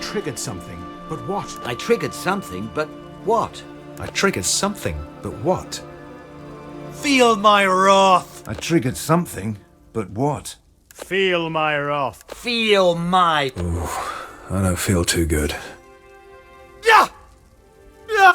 triggered something, but what? I triggered something, but what? I triggered something, but what? Feel my wrath! I triggered something, but what? Feel my wrath. Feel my... Ooh, I don't feel too good. Yeah! Yeah!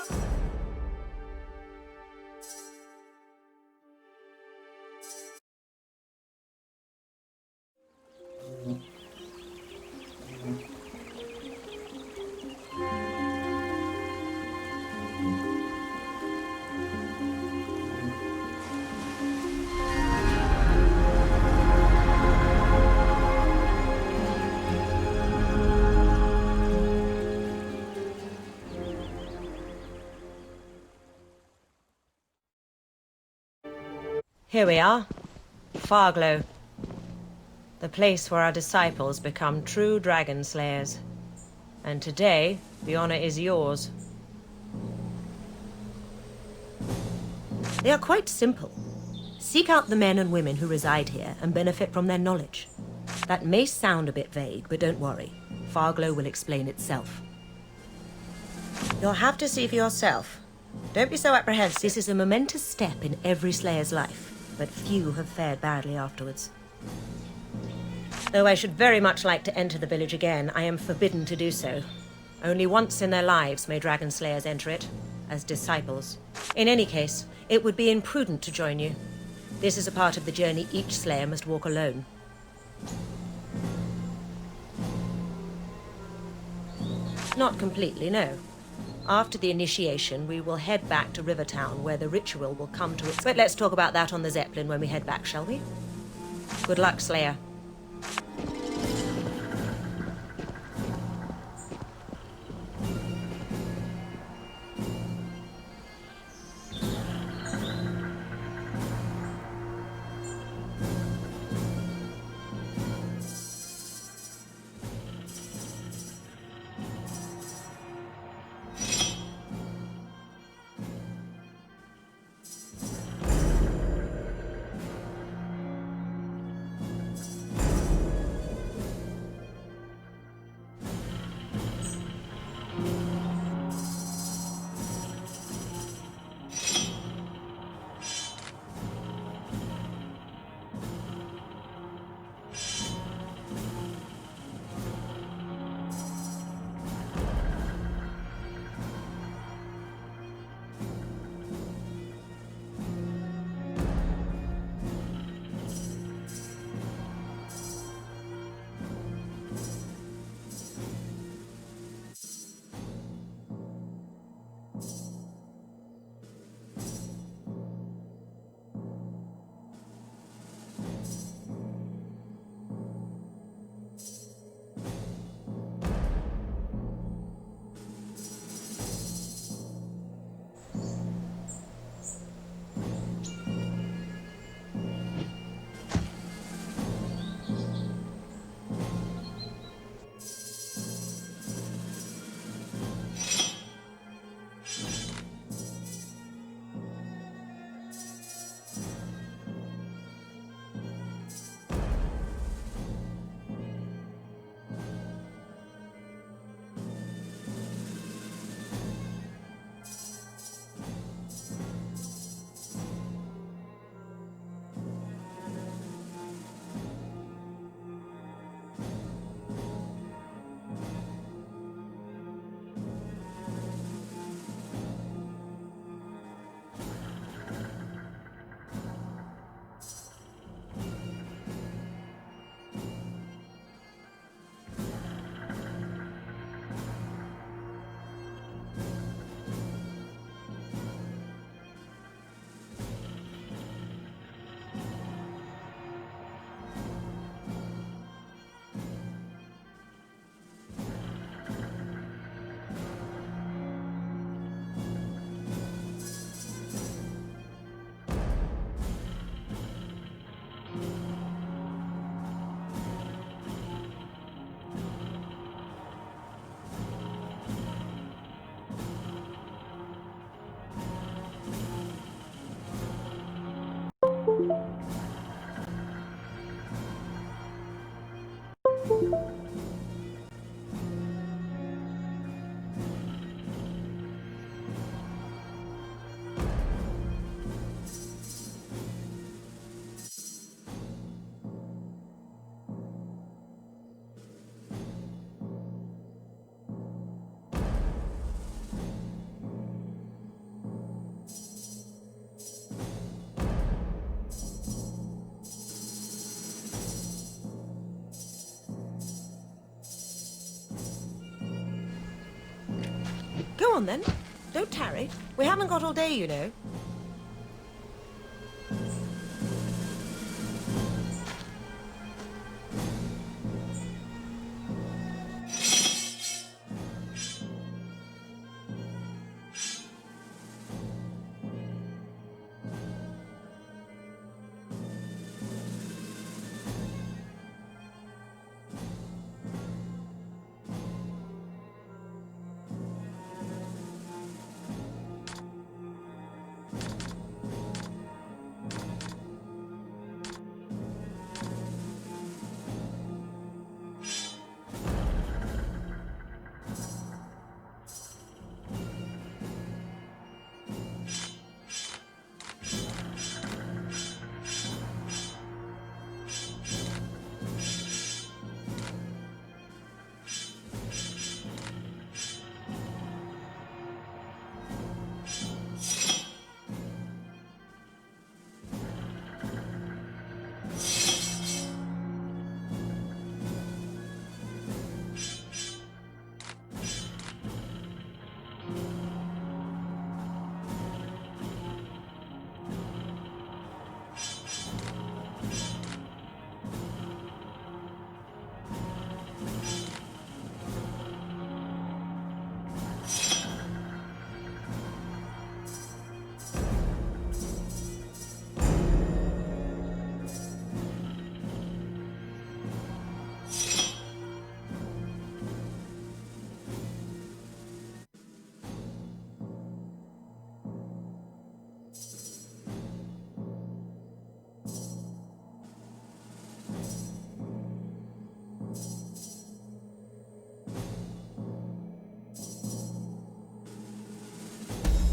Here we are, Farglow, the place where our disciples become true dragon slayers. And today, the honor is yours. They are quite simple. Seek out the men and women who reside here and benefit from their knowledge. That may sound a bit vague, but don't worry. Farglow will explain itself. You'll have to see for yourself. Don't be so apprehensive. This is a momentous step in every Slayer's life, but few have fared badly afterwards. Though I should very much like to enter the village again, I am forbidden to do so. Only once in their lives may dragon slayers enter it, as disciples. In any case, it would be imprudent to join you. This is a part of the journey each slayer must walk alone. Not completely, no. After the initiation, we will head back to Rivertown, where the ritual will come to its... But let's talk about that on the Zeppelin when we head back, shall we? Good luck, Slayer. Go on then. Don't tarry. We haven't got all day, you know.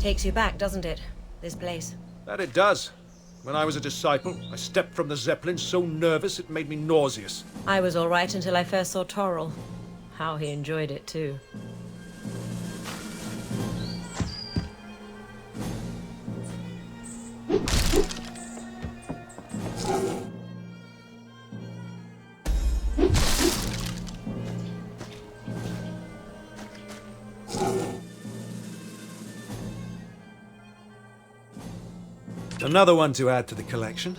Takes you back, doesn't it? This place. That it does. When I was a disciple, I stepped from the Zeppelin so nervous it made me nauseous. I was all right until I first saw Torrell. How he enjoyed it, too. Another one to add to the collection.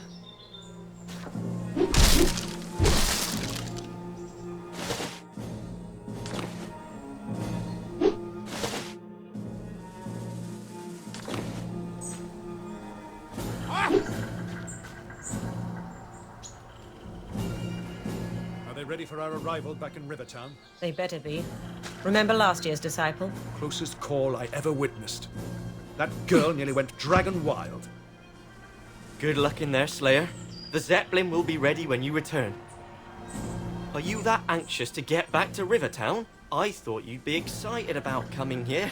Are they ready for our arrival back in Rivertown? They better be. Remember last year's disciple? Closest call I ever witnessed. That girl nearly went dragon wild. Good luck in there, Slayer. The Zeppelin will be ready when you return. Are you that anxious to get back to Rivertown? I thought you'd be excited about coming here.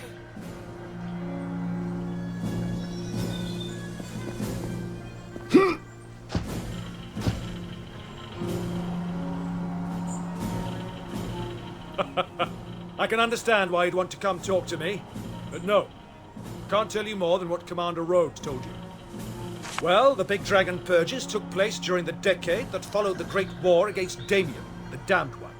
I can understand why you'd want to come talk to me, but no. Can't tell you more than what Commander Rhodes told you. Well, the Big Dragon Purges took place during the decade that followed the Great War against Damien, the Damned One.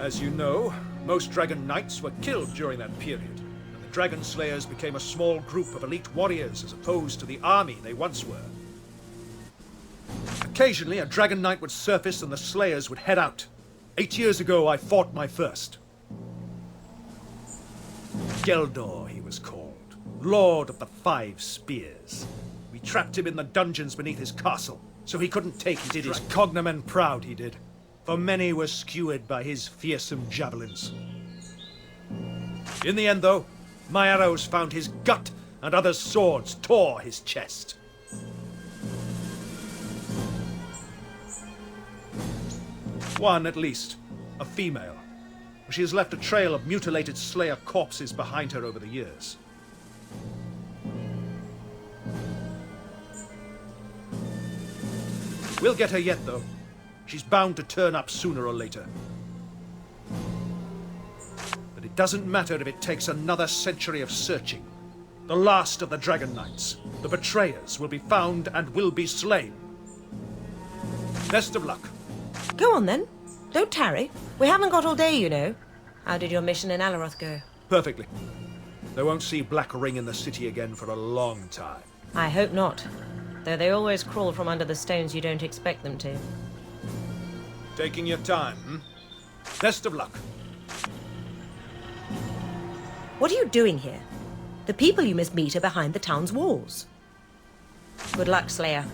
As you know, most Dragon Knights were killed during that period, and the Dragon Slayers became a small group of elite warriors as opposed to the army they once were. Occasionally, a Dragon Knight would surface and the Slayers would head out. 8 years ago, I fought my first. Geldor, he was called. Lord of the Five Spears. We trapped him in the dungeons beneath his castle, so he couldn't take his Did his cognomen proud, he did. For many were skewered by his fearsome javelins. In the end, though, my arrows found his gut, and others' swords tore his chest. One, at least. A female. She has left a trail of mutilated Slayer corpses behind her over the years. We'll get her yet, though. She's bound to turn up sooner or later. But it doesn't matter if it takes another century of searching. The last of the Dragon Knights, the betrayers, will be found and will be slain. Best of luck. Go on then. Don't tarry. We haven't got all day, you know. How did your mission in Alaroth go? Perfectly. They won't see Black Ring in the city again for a long time. I hope not. Though they always crawl from under the stones you don't expect them to. Taking your time, hmm? Best of luck. What are you doing here? The people you must meet are behind the town's walls. Good luck, Slayer.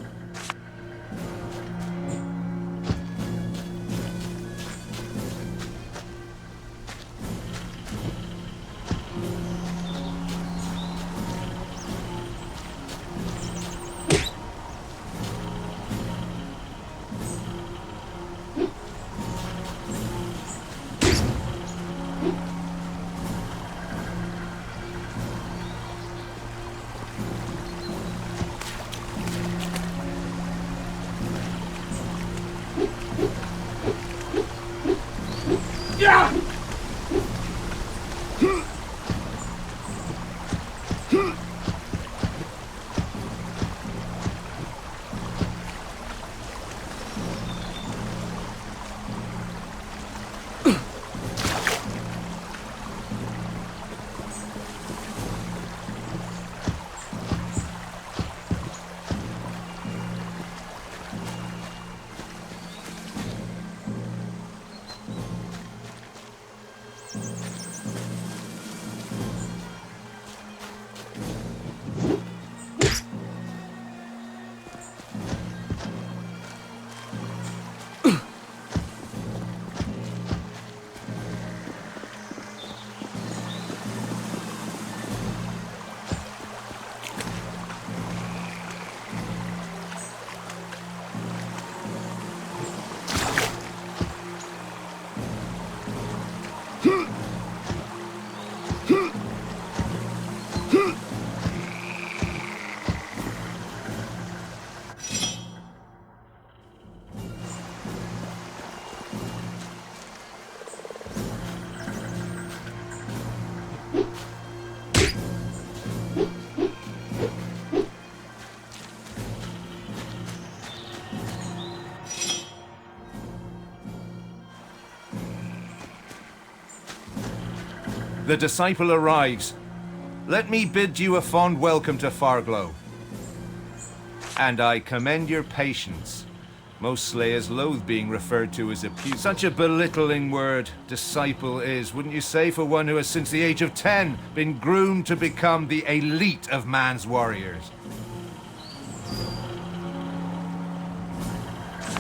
The disciple arrives. Let me bid you a fond welcome to Farglow. And I commend your patience. Most slayers loathe being referred to as a pupil. Such a belittling word, disciple is, wouldn't you say, for one who has since the age of 10 been groomed to become the elite of man's warriors.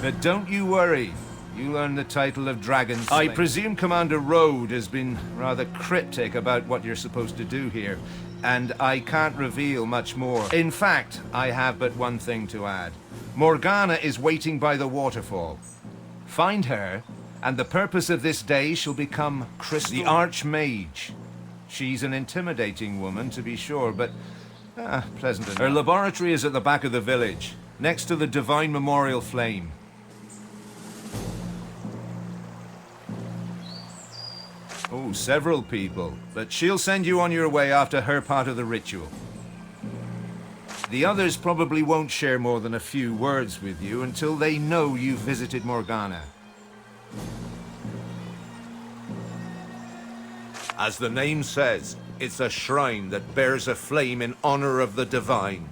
But don't you worry. You'll earn the title of Dragon Slayer. I presume Commander Rode has been rather cryptic about what you're supposed to do here, and I can't reveal much more. In fact, I have but one thing to add. Morgana is waiting by the waterfall. Find her, and the purpose of this day shall become crystal. The Archmage. She's an intimidating woman, to be sure, but pleasant enough. Her laboratory is at the back of the village, next to the Divine Memorial Flame. Oh, several people, but she'll send you on your way after her part of the ritual. The others probably won't share more than a few words with you until they know you've visited Morgana. As the name says, it's a shrine that bears a flame in honor of the divine.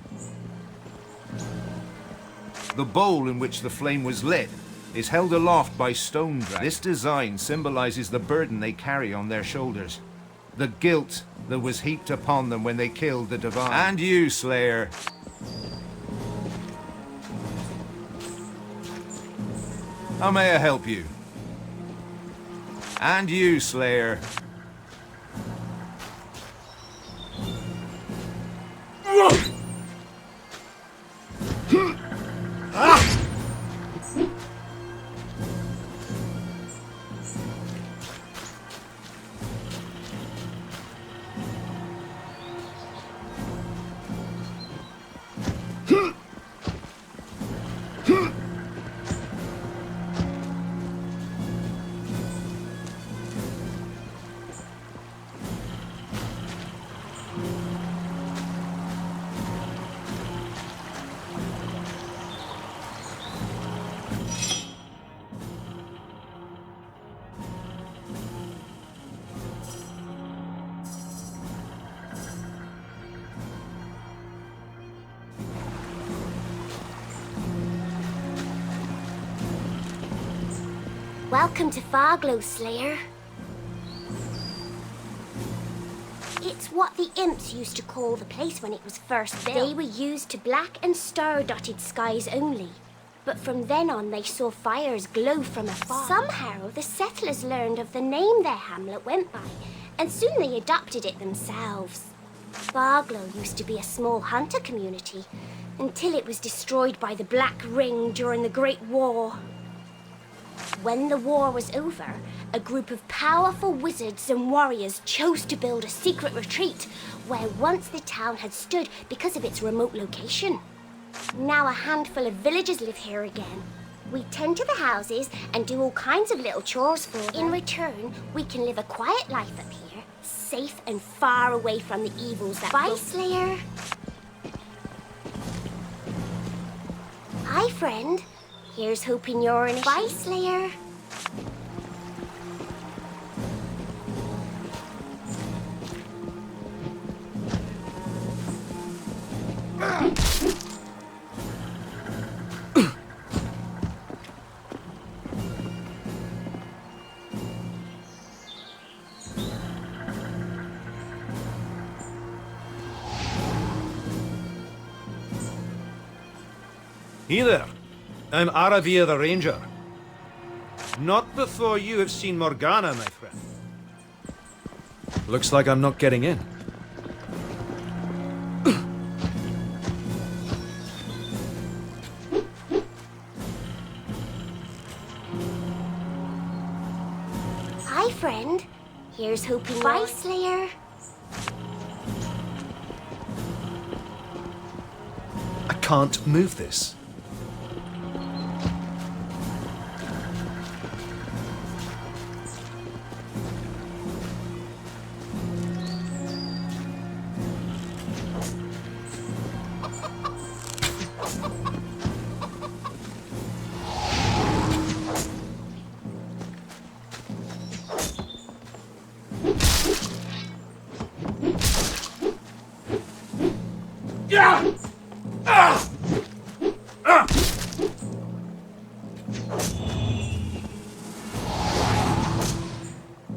The bowl in which the flame was lit is held aloft by stone dragons. This design symbolizes the burden they carry on their shoulders. The guilt that was heaped upon them when they killed the divine. And you, Slayer. How may I help you? And you, Slayer. Welcome to Farglow, Slayer. It's what the imps used to call the place when it was first built. They were used to black and star-dotted skies only. But from then on, they saw fires glow from afar. Somehow, the settlers learned of the name their hamlet went by, and soon they adopted it themselves. Farglow used to be a small hunter community, until it was destroyed by the Black Ring during the Great War. When the war was over, a group of powerful wizards and warriors chose to build a secret retreat where once the town had stood because of its remote location. Now a handful of villagers live here again. We tend to the houses and do all kinds of little chores for them. In return, we can live a quiet life up here, safe and far away from the evils that... Bye, Slayer. Hi, friend. Here's hoping you're in a... Bye, Slayer. Either. I'm Aravir the Ranger. Not before you have seen Morgana, my friend. Looks like I'm not getting in. Hi, friend. Here's hoping... Bye, Slayer. I can't move this.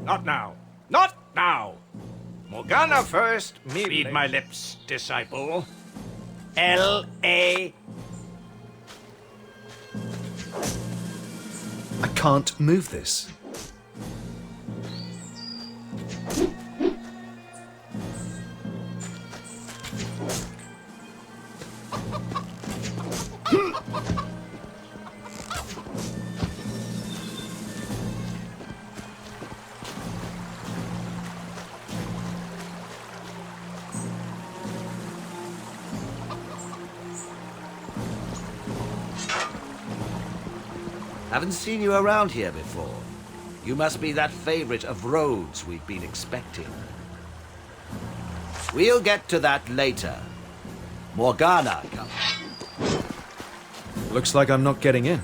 Not now. Not now. Morgana first. Read my lips, disciple. L.A. I can't move this. Haven't seen you around here before. You must be that favorite of Rhodes we've been expecting. We'll get to that later. Morgana comes. Looks like I'm not getting in.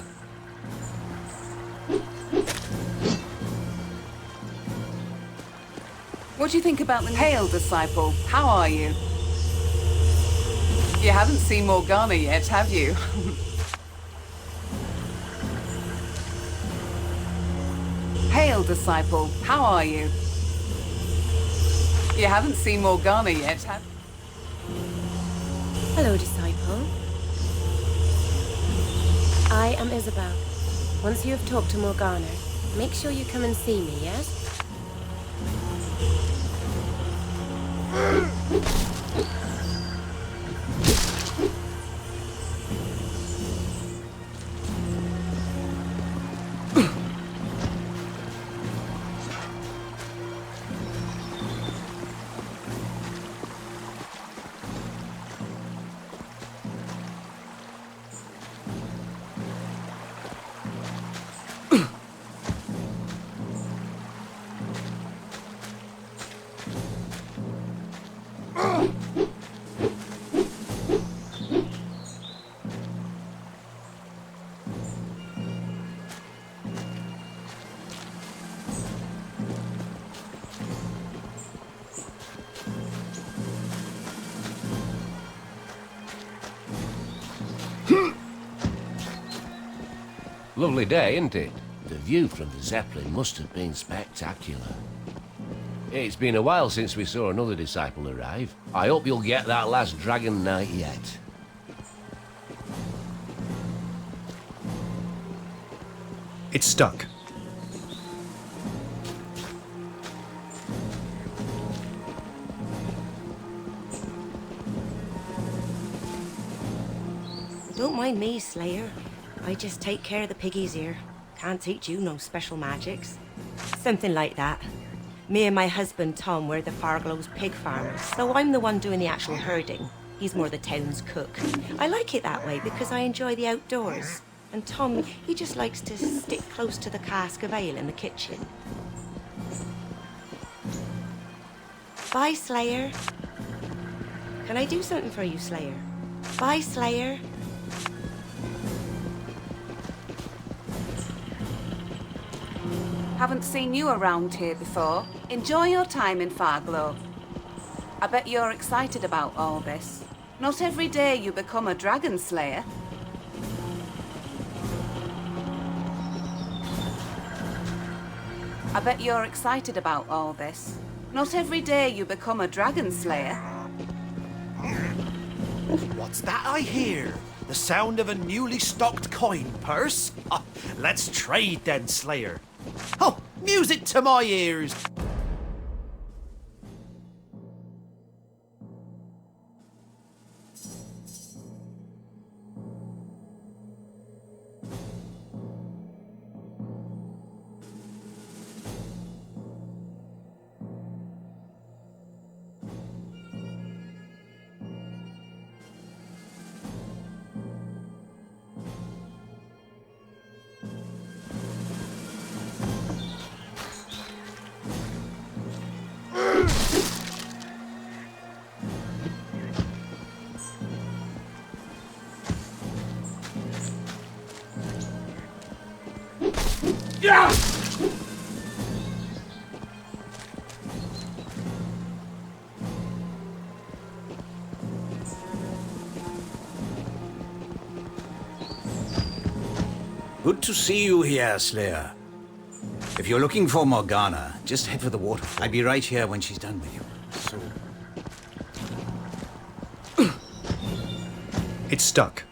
What do you think about the... Hail, disciple. How are you? You haven't seen Morgana yet, have you? Hail, disciple. How are you? You haven't seen Morgana yet, have you? Hello, disciple. I am Isabel. Once you have talked to Morgana, make sure you come and see me, yes? Lovely day, isn't it? The view from the Zeppelin must have been spectacular. It's been a while since we saw another disciple arrive. I hope you'll get that last dragon knight yet. It's stuck. Don't mind me, Slayer. I just take care of the piggies here. Can't teach you no special magics. Something like that. Me and my husband Tom were the Farglow's pig farmers, so I'm the one doing the actual herding. He's more the town's cook. I like it that way because I enjoy the outdoors. And Tom, he just likes to stick close to the cask of ale in the kitchen. Bye, Slayer. Can I do something for you, Slayer? Bye, Slayer. Haven't seen you around here before. Enjoy your time in Farglow. I bet you're excited about all this. Not every day you become a dragon slayer. I bet you're excited about all this. Not every day you become a dragon slayer. What's that I hear? The sound of a newly stocked coin purse? Let's trade then, Slayer. Oh, music to my ears! Good to see you here, Slayer. If you're looking for Morgana, just head for the waterfall. I'll be right here when she's done with you. So... It's stuck.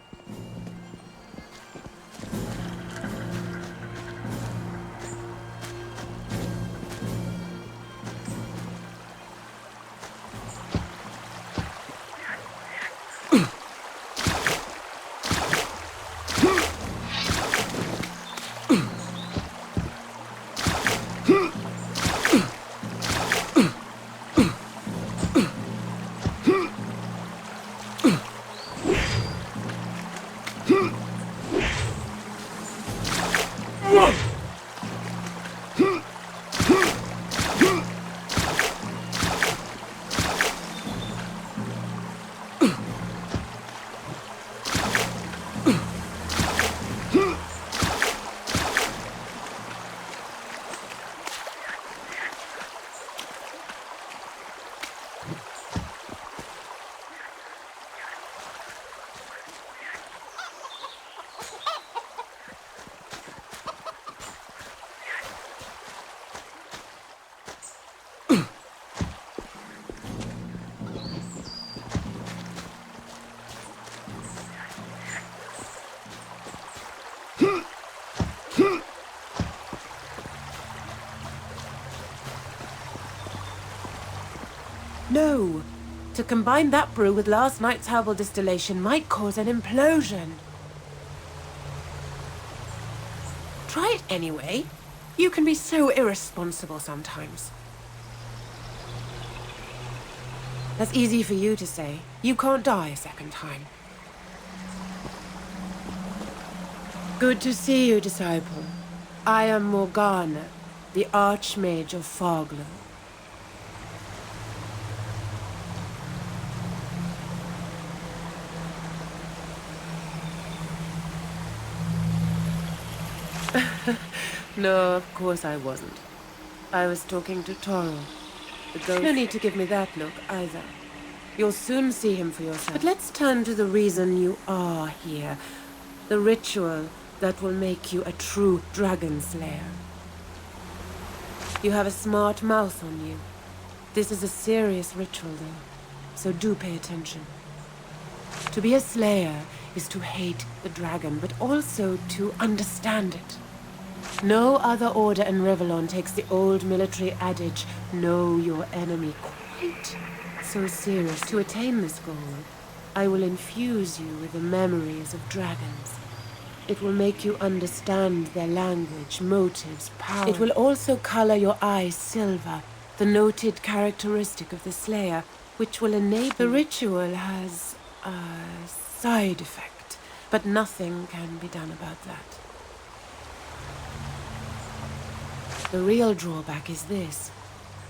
No. To combine that brew with last night's herbal distillation might cause an implosion. Try it anyway. You can be so irresponsible sometimes. That's easy for you to say. You can't die a second time. Good to see you, disciple. I am Morgana, the Archmage of Farglow. No, of course I wasn't. I was talking to Toro, the ghost. No need to give me that look, either. You'll soon see him for yourself. But let's turn to the reason you are here. The ritual that will make you a true dragon slayer. You have a smart mouth on you. This is a serious ritual, though, so do pay attention. To be a slayer is to hate the dragon, but also to understand it. No other order in Rivellon takes the old military adage, know your enemy, quite so serious. To attain this goal, I will infuse you with the memories of dragons. It will make you understand their language, motives, power. It will also color your eyes silver, the noted characteristic of the Slayer, which will enable... The ritual has a side effect, but nothing can be done about that. The real drawback is this.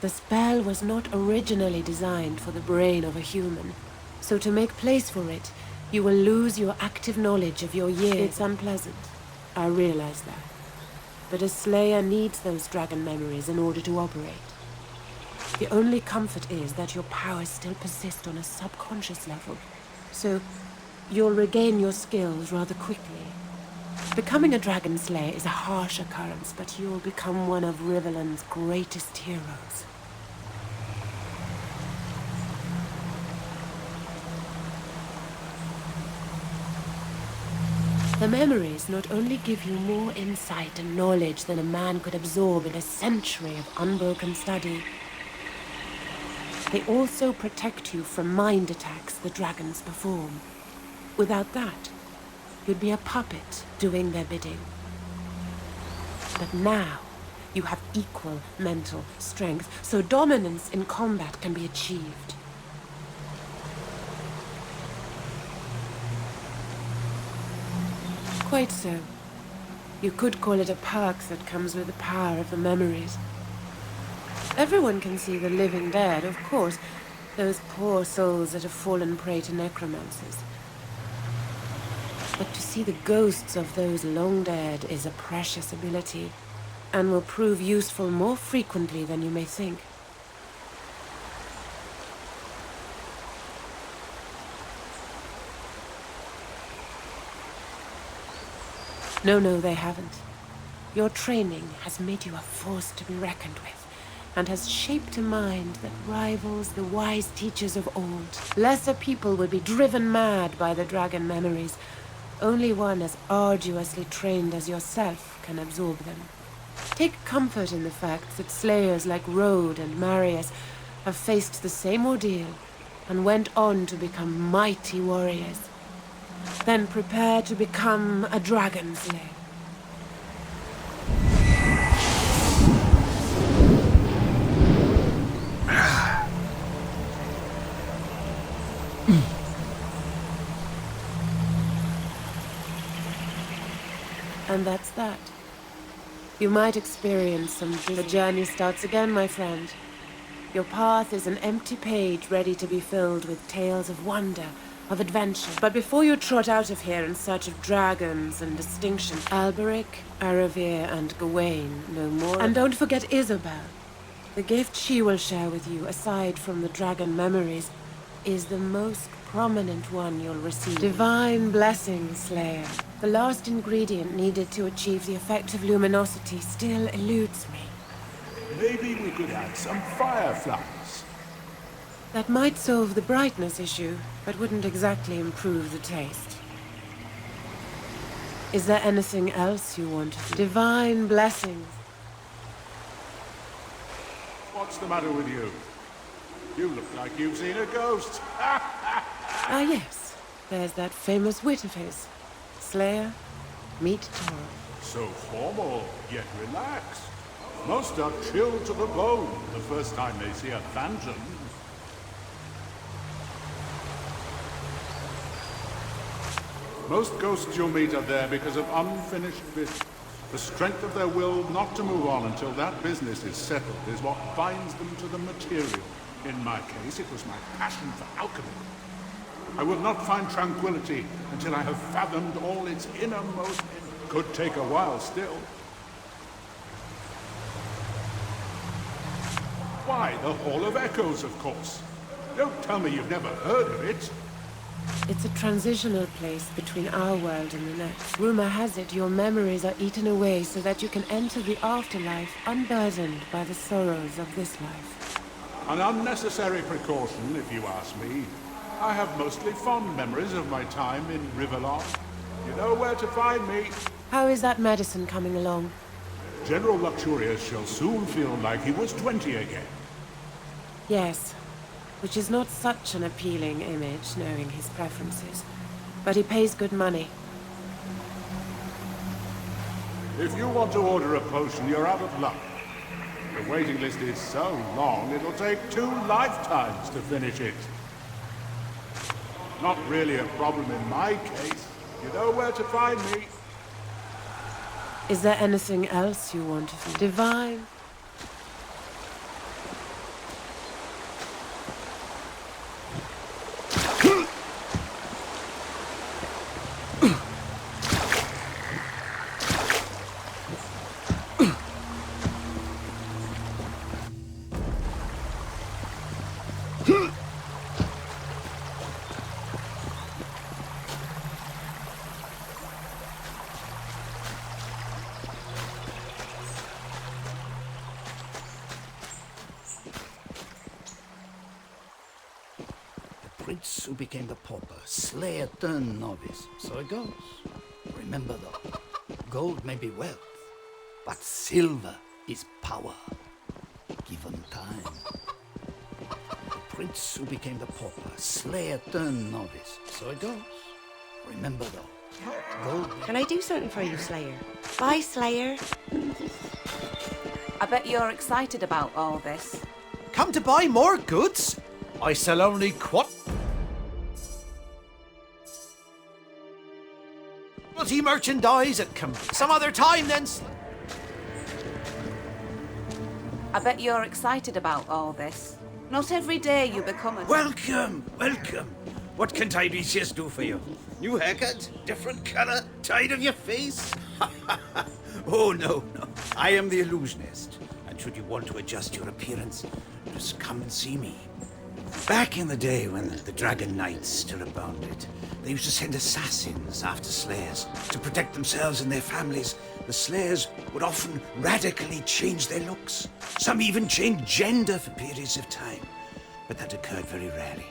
The spell was not originally designed for the brain of a human, so to make place for it, you will lose your active knowledge of your years. It's unpleasant. I realize that. But a Slayer needs those dragon memories in order to operate. The only comfort is that your powers still persist on a subconscious level, so you'll regain your skills rather quickly. Becoming a dragon slayer is a harsh occurrence, but you'll become one of Rivellon's greatest heroes. The memories not only give you more insight and knowledge than a man could absorb in a century of unbroken study, they also protect you from mind attacks the dragons perform. Without that, you'd be a puppet doing their bidding. But now, you have equal mental strength, so dominance in combat can be achieved. Quite so. You could call it a perk that comes with the power of the memories. Everyone can see the living dead, of course, those poor souls that have fallen prey to necromancers. But to see the ghosts of those long dead is a precious ability, and will prove useful more frequently than you may think. No, they haven't. Your training has made you a force to be reckoned with, and has shaped a mind that rivals the wise teachers of old. Lesser people would be driven mad by the dragon memories. Only one as arduously trained as yourself can absorb them. Take comfort in the fact that slayers like Rode and Marius have faced the same ordeal and went on to become mighty warriors. Then prepare to become a dragon slayer. And that's that. You might experience some dizziness. The journey starts again, my friend. Your path is an empty page ready to be filled with tales of wonder, of adventure. But before you trot out of here in search of dragons and distinction, Alberic, Aravir, and Gawain no more. And don't forget Isabel. The gift she will share with you, aside from the dragon memories, is the most prominent one you'll receive. Divine blessing, Slayer. The last ingredient needed to achieve the effect of luminosity still eludes me. Maybe we could add some fireflies. That might solve the brightness issue, but wouldn't exactly improve the taste. Is there anything else you want? Divine blessings. What's the matter with you? You look like you've seen a ghost. Ah, yes. There's that famous wit of his. Slayer, meet Toro. So formal, yet relaxed. Most are chilled to the bone the first time they see a phantom. Most ghosts you'll meet are there because of unfinished business. The strength of their will not to move on until that business is settled is what binds them to the material. In my case, it was my passion for alchemy. I will not find tranquility until I have fathomed all its innermost. Could take a while still. Why, the Hall of Echoes, of course. Don't tell me you've never heard of it. It's a transitional place between our world and the next. Rumor has it your memories are eaten away so that you can enter the afterlife unburdened by the sorrows of this life. An unnecessary precaution, if you ask me. I have mostly fond memories of my time in Riverlon. You know where to find me. How is that medicine coming along? General Luxurious shall soon feel like he was 20 again. Yes, which is not such an appealing image, knowing his preferences. But he pays good money. If you want to order a potion, you're out of luck. The waiting list is so long, it'll take 2 lifetimes to finish it. Not really a problem in my case. You know where to find me. Is there anything else you want to divine? Prince who became the pauper, slayer turned novice. So it goes. Remember though, gold may be wealth, but silver is power, given time. The prince who became the pauper, slayer turned novice. So it goes. Remember though, gold... Can I do something for you, Slayer? Bye, Slayer. I bet you're excited about all this. Come to buy more goods? I sell only quality merchandise at some other time then. I bet you're excited about all this. Not every day you become a... Welcome, welcome. What can Tiresias do for you? New haircut? Different color? Tired of your face? Oh, no. I am the illusionist. And should you want to adjust your appearance, just come and see me. Back in the day when the Dragon Knights still abounded, they used to send assassins after slayers to protect themselves and their families. The slayers would often radically change their looks. Some even changed gender for periods of time. But that occurred very rarely,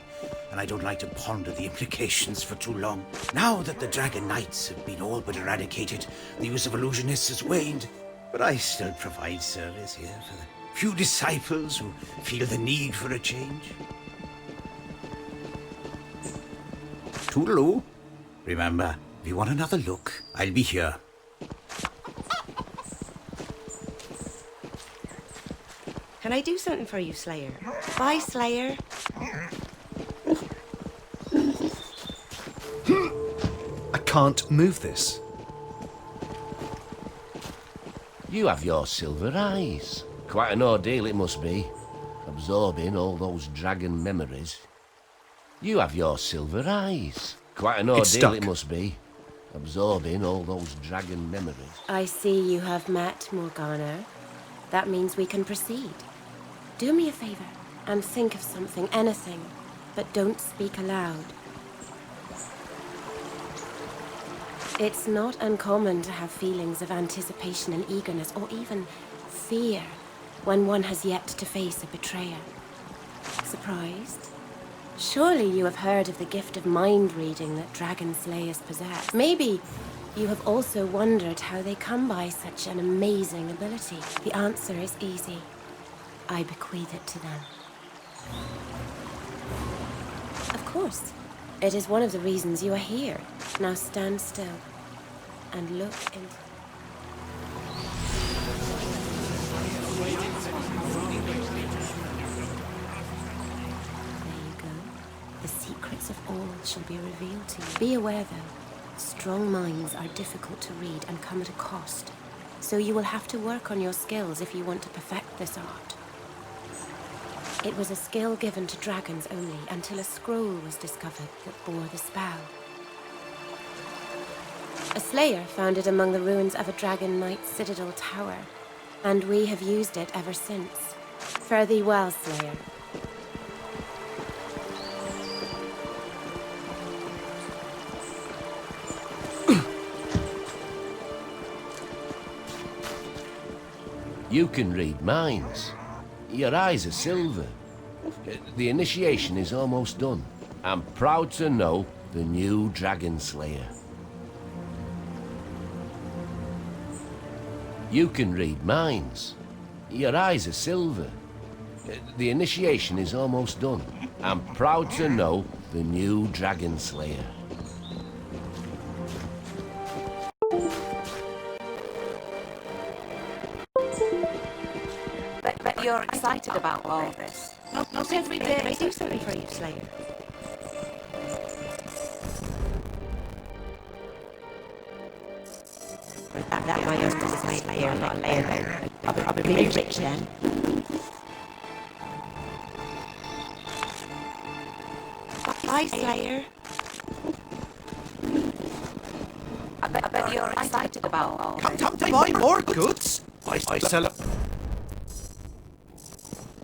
and I don't like to ponder the implications for too long. Now that the Dragon Knights have been all but eradicated, the use of illusionists has waned. But I still provide service here for the few disciples who feel the need for a change. Toodaloo. Remember, if you want another look, I'll be here. Can I do something for you, Slayer? Bye, Slayer. I can't move this. You have your silver eyes. Quite an ordeal it must be, absorbing all those dragon memories. You have your silver eyes. Quite an ordeal it must be, absorbing all those dragon memories. I see you have met Morgana. That means we can proceed. Do me a favor and think of something, anything, but don't speak aloud. It's not uncommon to have feelings of anticipation and eagerness, or even fear, when one has yet to face a betrayer. Surprised? Surely you have heard of the gift of mind reading that dragon slayers possess. Maybe you have also wondered how they come by such an amazing ability. The answer is easy. I bequeath it to them. Of course. It is one of the reasons you are here. Now stand still and look into... There you go. The secrets of all shall be revealed to you. Be aware, though, strong minds are difficult to read and come at a cost. So you will have to work on your skills if you want to perfect this art. It was a skill given to dragons only until a scroll was discovered that bore the spell. A slayer found it among the ruins of a Dragon Knight's citadel tower, and we have used it ever since. Fare thee well, Slayer. You can read minds. Your eyes are silver. The initiation is almost done. I'm proud to know the new Dragon Slayer. You can read minds. Your eyes are silver. The initiation is almost done. I'm proud to know the new Dragon Slayer. Bet you're excited about all this. Not every day. May I do something for you, Slayer? That my husband is made Slayer, not Slayer. I'll be really rich then. Bye, Slayer. I bet you're excited about all this. Come to buy more goods? I sell it.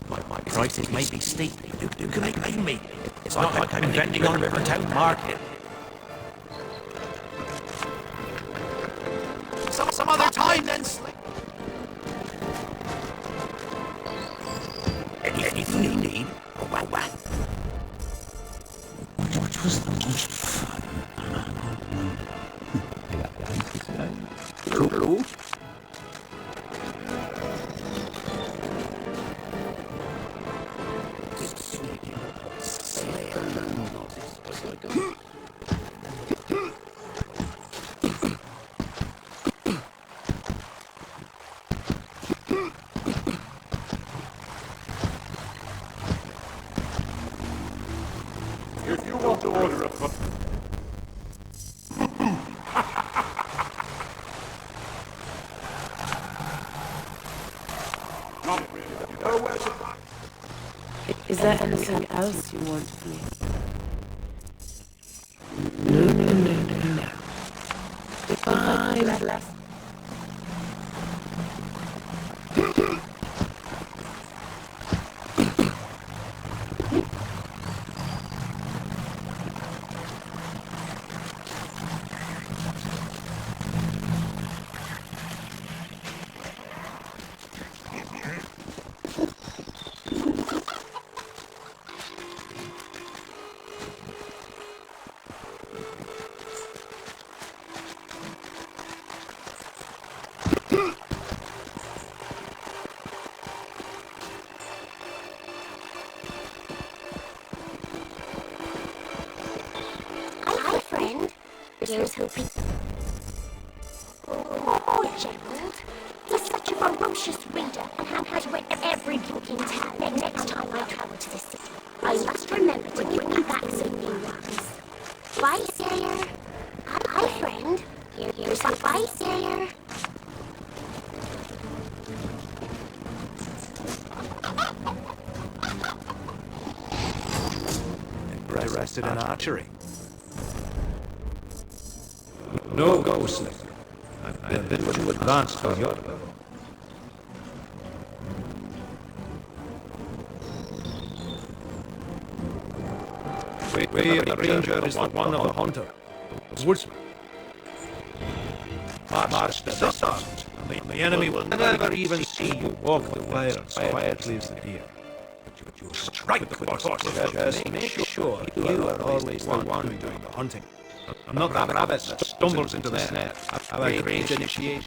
My prices may be steep. You can make me. It's not like I'm vending on Rivertown Market. Some other time then, Anything you need? Well. Which was the most fun? Cool. If you want to order a cup... Not really. You know where to buy. Is there anything else you want from me? No. Goodbye, Legolas. Hi, friend. Here's hoping. Oh, Gerald. He's such a ferocious reader and has read every book in town. Next time I travel to the city, I must remember to give me back some new ones. Bye, Slayer. Hi, friend. Here's a bye, Slayer. Interested in archery? No go, Slayer. I'm a bit too advanced for your level. We the ranger is the one of the hunter, the woodsman. March the distance, and the enemy will never even see you walk the wilds quietly as they hear. But you strike with the force, just make sure you are always the one doing the hunting. Not the rabbit that stumbles into the snare. Have a great initiation.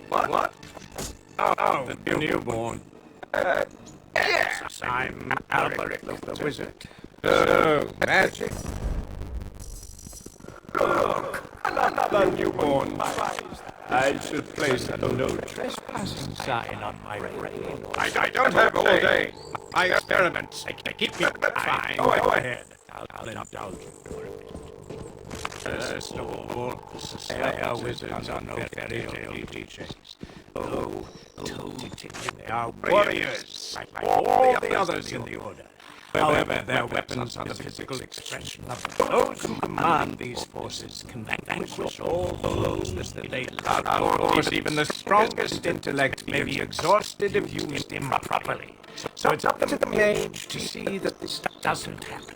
What? Oh, the newborn. Yes, I'm Alberic the wizard. Oh, magic. Look, another newborn mice. I should place a no trespassing sign on my rail. I don't have all day. My experiments, they keep me fine. Go ahead. I'll indulge you. First of all, the Slayer wizards are no fairy tale teachers. Oh, they are warriors, like all the others in the Order. However, their weapons are the physical expression of those who command these forces can vanquish all foes that they love. Of course, even the strongest intellect may be exhausted if used improperly. So it's up to the mage to see that this doesn't happen.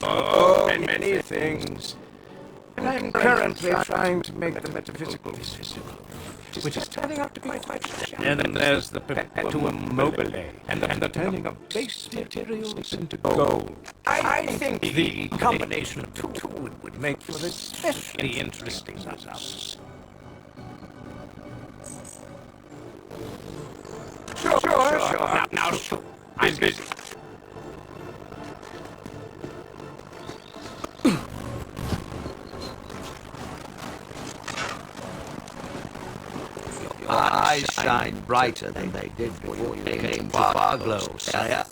Oh, many things. And I'm currently trying to make the metaphysical physical, which is turning out to be quite challenging. And then there's the perpetuum mobile, and the turning of base materials into gold. I think the combination of two would make for especially interesting results. Sure. Now, I'm busy. Your eyes shine brighter than they did before you came to Farglow, Slayer.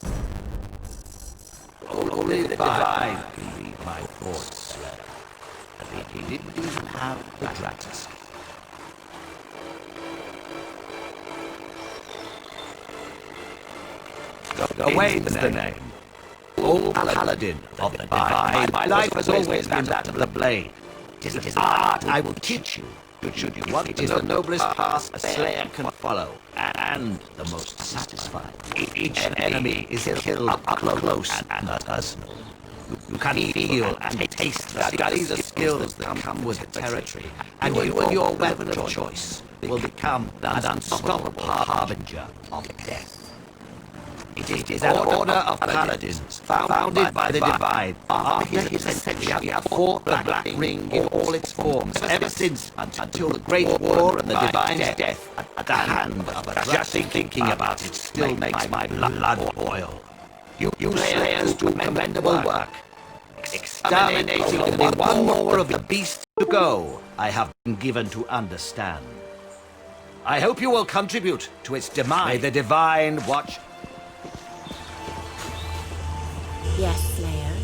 Only the divine can read my thoughts, Slayer. And he didn't even have the Draconis. Gawain's the name. Old Paladin of the Divine. My life has always been that of the blade. It is an art I will teach you. Should you want it is the noblest path a slayer can follow, and the most satisfying. Each enemy is killed up close and personal. You can feel and taste these are skills that come with the territory, and you and your weapon of choice will become an unstoppable harbinger of death. It is an order of paladins, founded by the divine. After his ascension, he have fought the Black Ring in all its forms, ever since, until the Great War and the divine's death at the hand of a just thinking about it still makes my blood boil. You slayers do commendable work, exterminating only one more of the beasts to go, I have been given to understand. I hope you will contribute to its demise. May the divine watch. Yes, Slayer.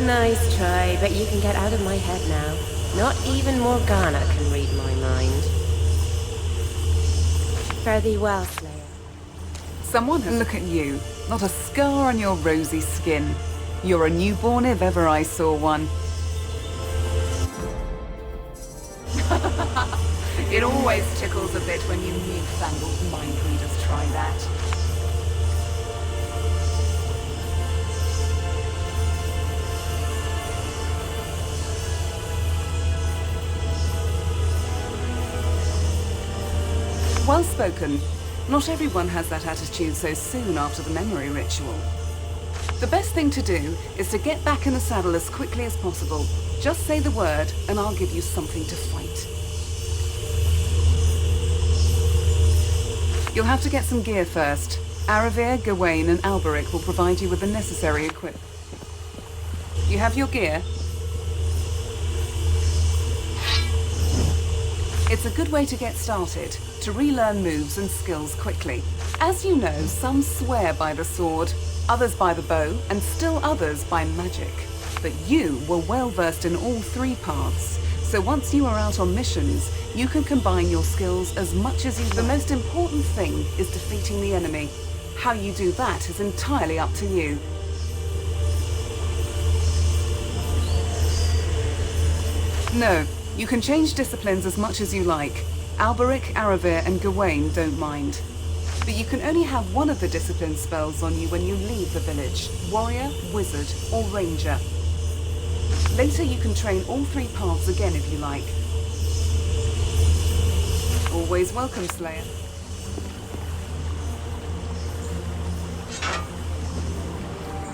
Nice try, but you can get out of my head now. Not even Morgana can read my mind. Fare thee well, Slayer. Someone has look at you. Not a scar on your rosy skin. You're a newborn if ever I saw one. It always tickles a bit when you newfangled mind readers try that. Well spoken. Not everyone has that attitude so soon after the memory ritual. The best thing to do is to get back in the saddle as quickly as possible. Just say the word, and I'll give you something to fight. You'll have to get some gear first. Aravir, Gawain, and Alberic will provide you with the necessary equipment. You have your gear? It's a good way to get started, to relearn moves and skills quickly. As you know, some swear by the sword, others by the bow, and still others by magic. But you were well versed in all three paths, so once you are out on missions, you can combine your skills as much as you want. The most important thing is defeating the enemy. How you do that is entirely up to you. No, you can change disciplines as much as you like. Alberic, Aravir, and Gawain don't mind. But you can only have one of the discipline spells on you when you leave the village. Warrior, Wizard, or Ranger. Later you can train all three paths again if you like. Always welcome, Slayer.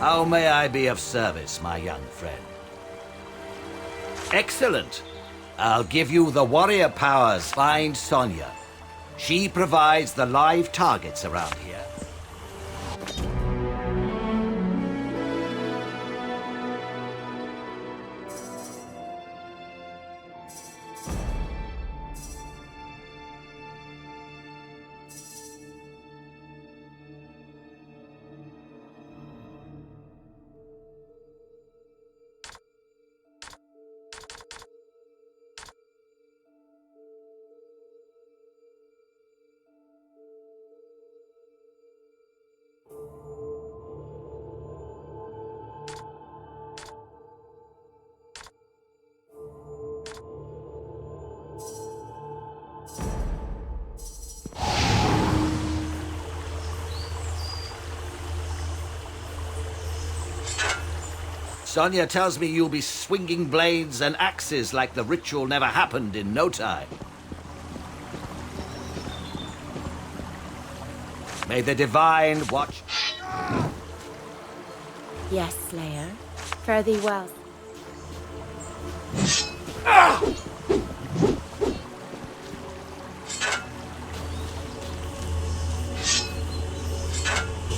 How may I be of service, my young friend? Excellent. I'll give you the warrior powers. Find Sonya. She provides the live targets around here. Sonia tells me you'll be swinging blades and axes like the ritual never happened in no time. May the Divine watch... Yes, Slayer. Fare thee well.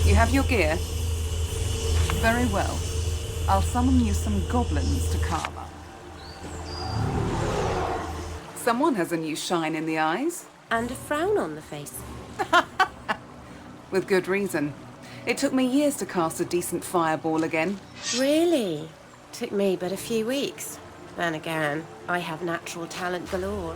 You have your gear? Very well. I'll summon you some goblins to carve up. Someone has a new shine in the eyes. And a frown on the face. With good reason. It took me years to cast a decent fireball again. Really? Took me but a few weeks. Then again, I have natural talent galore.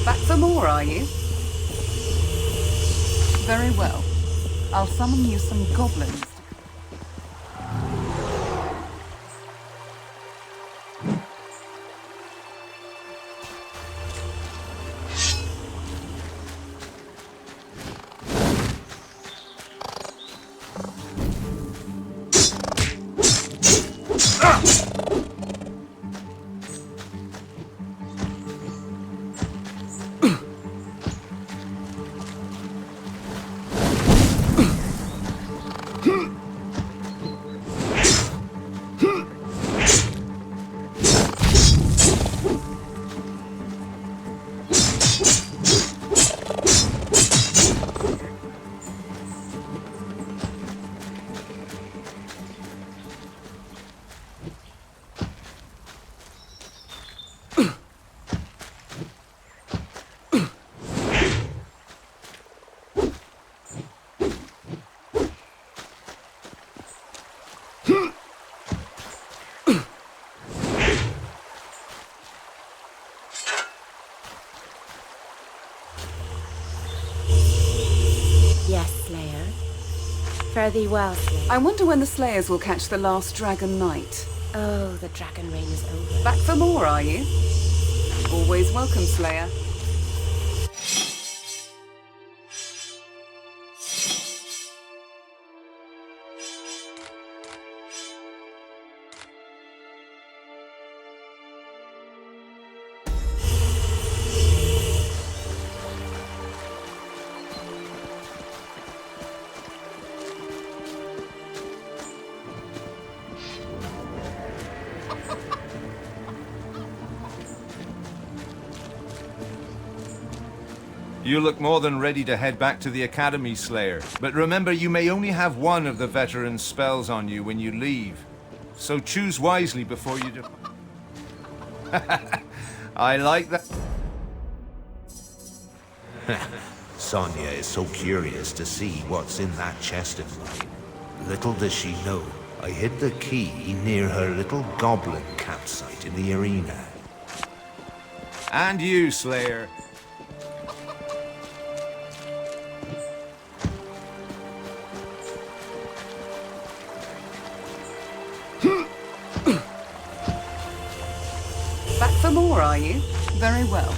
Back for more, are you? Very well. I'll summon you some goblins. Yes, Slayer. Fare thee well, Slayer. I wonder when the Slayers will catch the last Dragon Knight. Oh, the dragon reign is over. Back for more, are you? Always welcome, Slayer. You look more than ready to head back to the Academy, Slayer. But remember, you may only have one of the veteran spells on you when you leave. So choose wisely before you do. I like that. Sonia is so curious to see what's in that chest of mine. Little does she know, I hid the key near her little goblin campsite in the arena. And you, Slayer. Back for more, are you? Very well.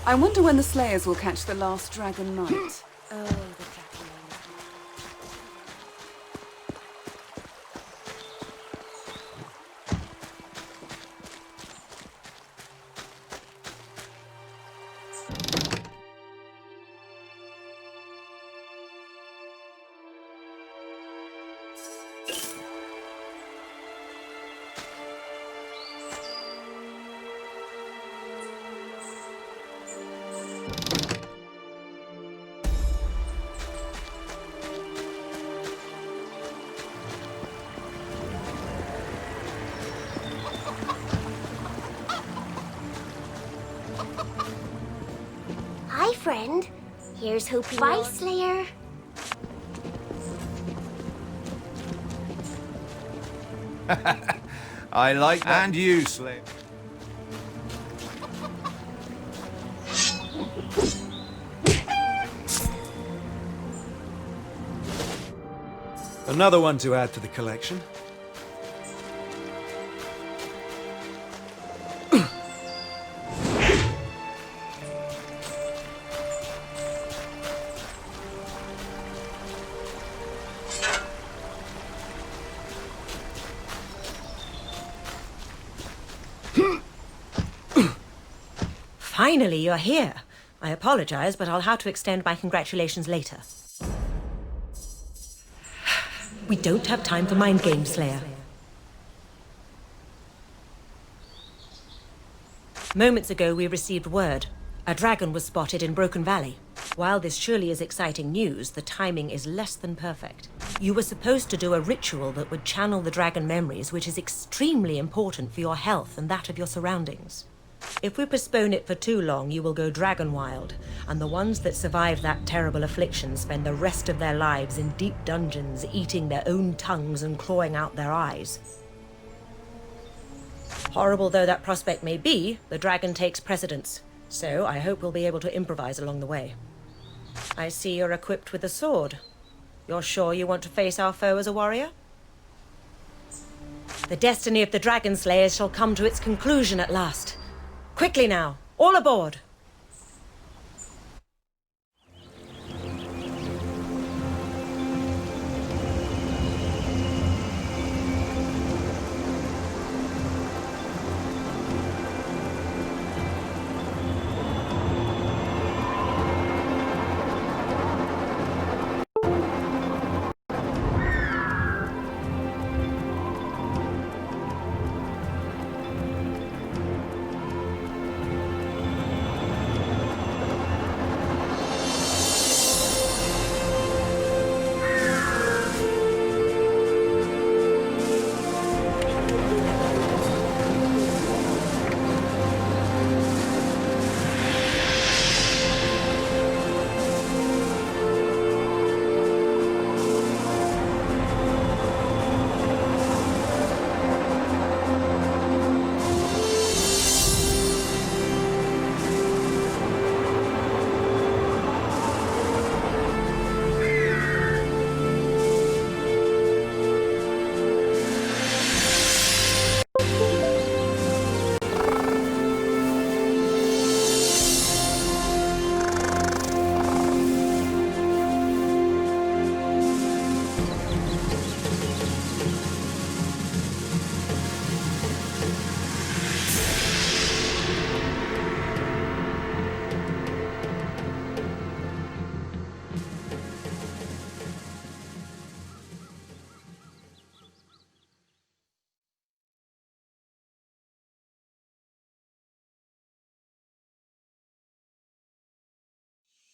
I wonder when the Slayers will catch the last Dragon Knight. Oh, the Draconis. Hi, friend. Here's hoping. Bye, Slayer. I like that. And you, Slayer. Another one to add to the collection. Finally, you're here. I apologize, but I'll have to extend my congratulations later. We don't have time for mind games, Slayer. Moments ago, we received word. A dragon was spotted in Broken Valley. While this surely is exciting news, the timing is less than perfect. You were supposed to do a ritual that would channel the dragon memories, which is extremely important for your health and that of your surroundings. If we postpone it for too long, you will go dragon wild, and the ones that survive that terrible affliction spend the rest of their lives in deep dungeons, eating their own tongues and clawing out their eyes. Horrible though that prospect may be, the dragon takes precedence, so I hope we'll be able to improvise along the way. I see you're equipped with a sword. You're sure you want to face our foe as a warrior? The destiny of the Dragon Slayers shall come to its conclusion at last. Quickly now, all aboard!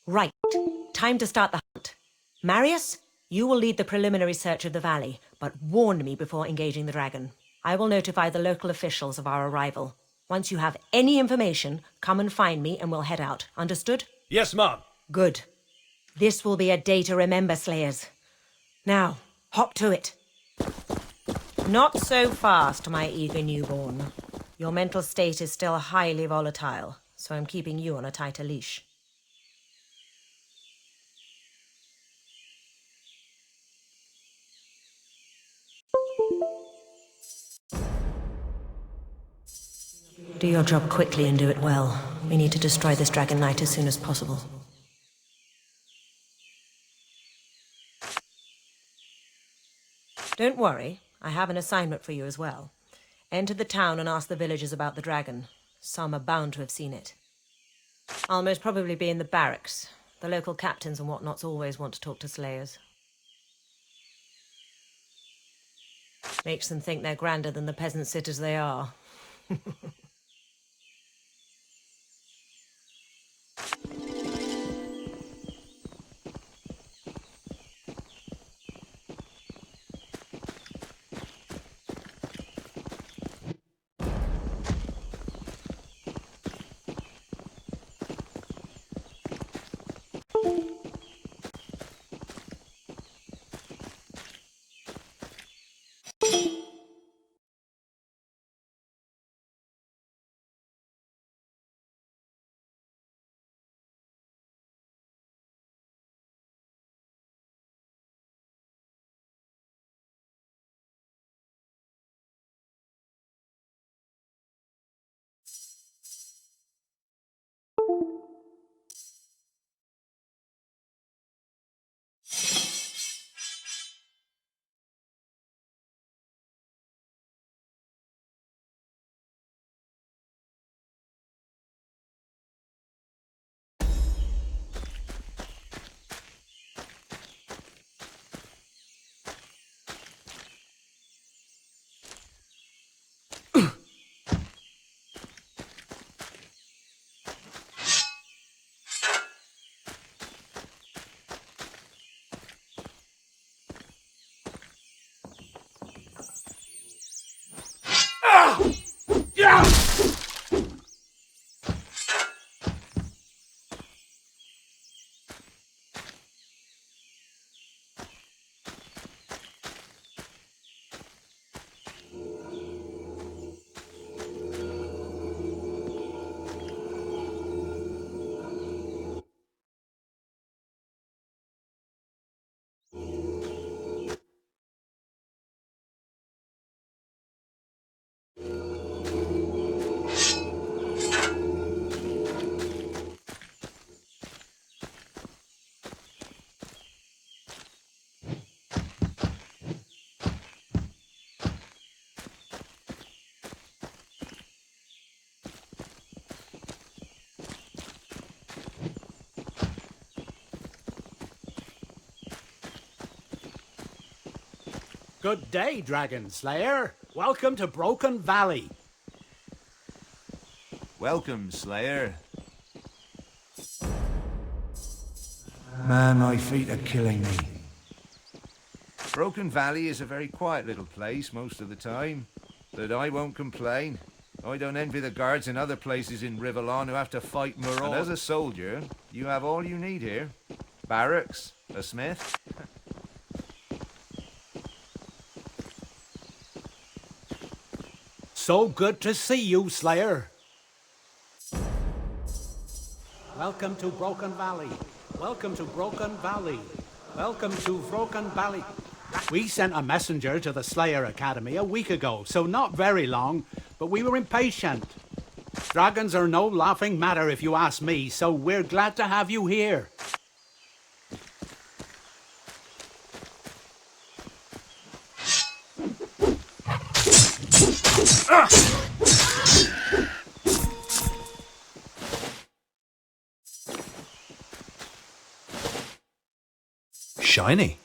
Right. Time to start the hunt. Marius, you will lead the preliminary search of the valley, but warn me before engaging the dragon. I will notify the local officials of our arrival. Once you have any information, come and find me and we'll head out. Understood? Yes, Mom. Good. This will be a day to remember, Slayers. Now, hop to it. Not so fast, my eager newborn. Your mental state is still highly volatile, so I'm keeping you on a tighter leash. Do your job quickly and do it well. We need to destroy this Dragon Knight as soon as possible. Don't worry, I have an assignment for you as well. Enter the town and ask the villagers about the dragon. Some are bound to have seen it. I'll most probably be in the barracks. The local captains and whatnots always want to talk to Slayers. Makes them think they're grander than the peasant sitters they are. Good day, Dragon Slayer. Welcome to Broken Valley. Welcome, Slayer. Man, my feet are killing me. Broken Valley is a very quiet little place most of the time, but I won't complain. I don't envy the guards in other places in Rivellon who have to fight marauders. And as a soldier, you have all you need here. Barracks, a smith. So good to see you, Slayer. Welcome to Broken Valley. Welcome to Broken Valley. Welcome to Broken Valley. We sent a messenger to the Slayer Academy a week ago, so not very long, but we were impatient. Dragons are no laughing matter if you ask me, so we're glad to have you here. Shiny.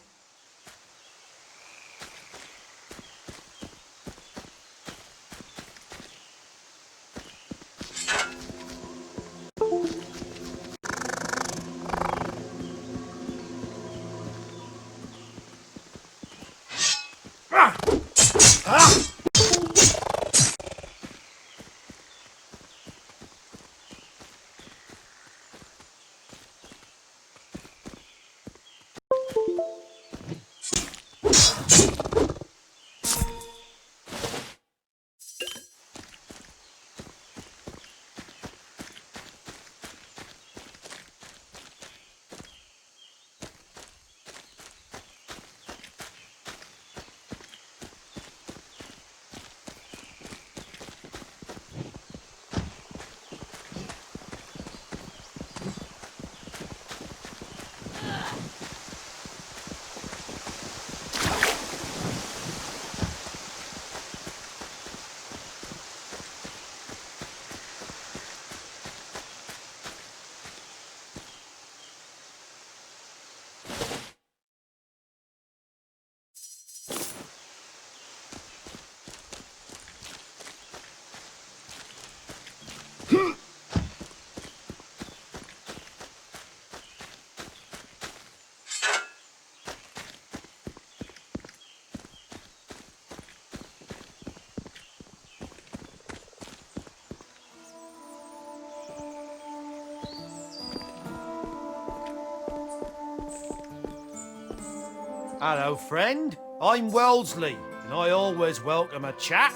Hello, friend. I'm Wellesley, and I always welcome a chat.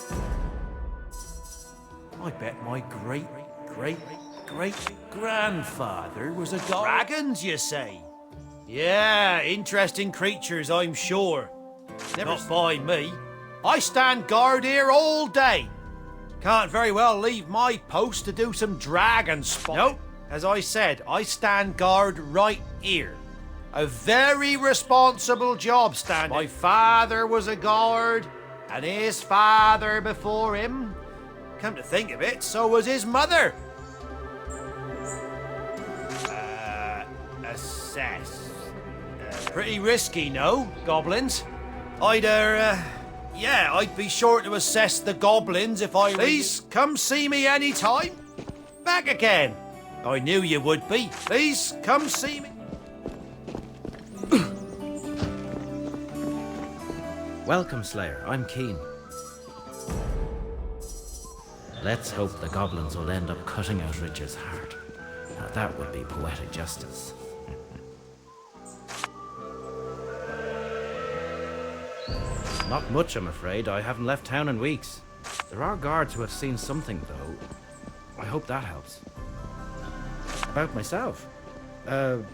I bet my great-great-great-grandfather was a guard. Dragons, you say? Yeah, interesting creatures, I'm sure. Not by me. I stand guard here all day. Can't very well leave my post to do some dragon spotting. Nope. As I said, I stand guard right here. A very responsible job standing. My father was a guard, and his father before him. Come to think of it, so was his mother. Assess. Pretty risky, no, goblins? I'd be sure to assess the goblins if I... Please, come see me anytime. Back again. I knew you would be. Please, come see me. Welcome, Slayer. I'm Keen. Let's hope the goblins will end up cutting out Richard's heart. Now that would be poetic justice. Not much, I'm afraid. I haven't left town in weeks. There are guards who have seen something, though. I hope that helps. About myself. I'm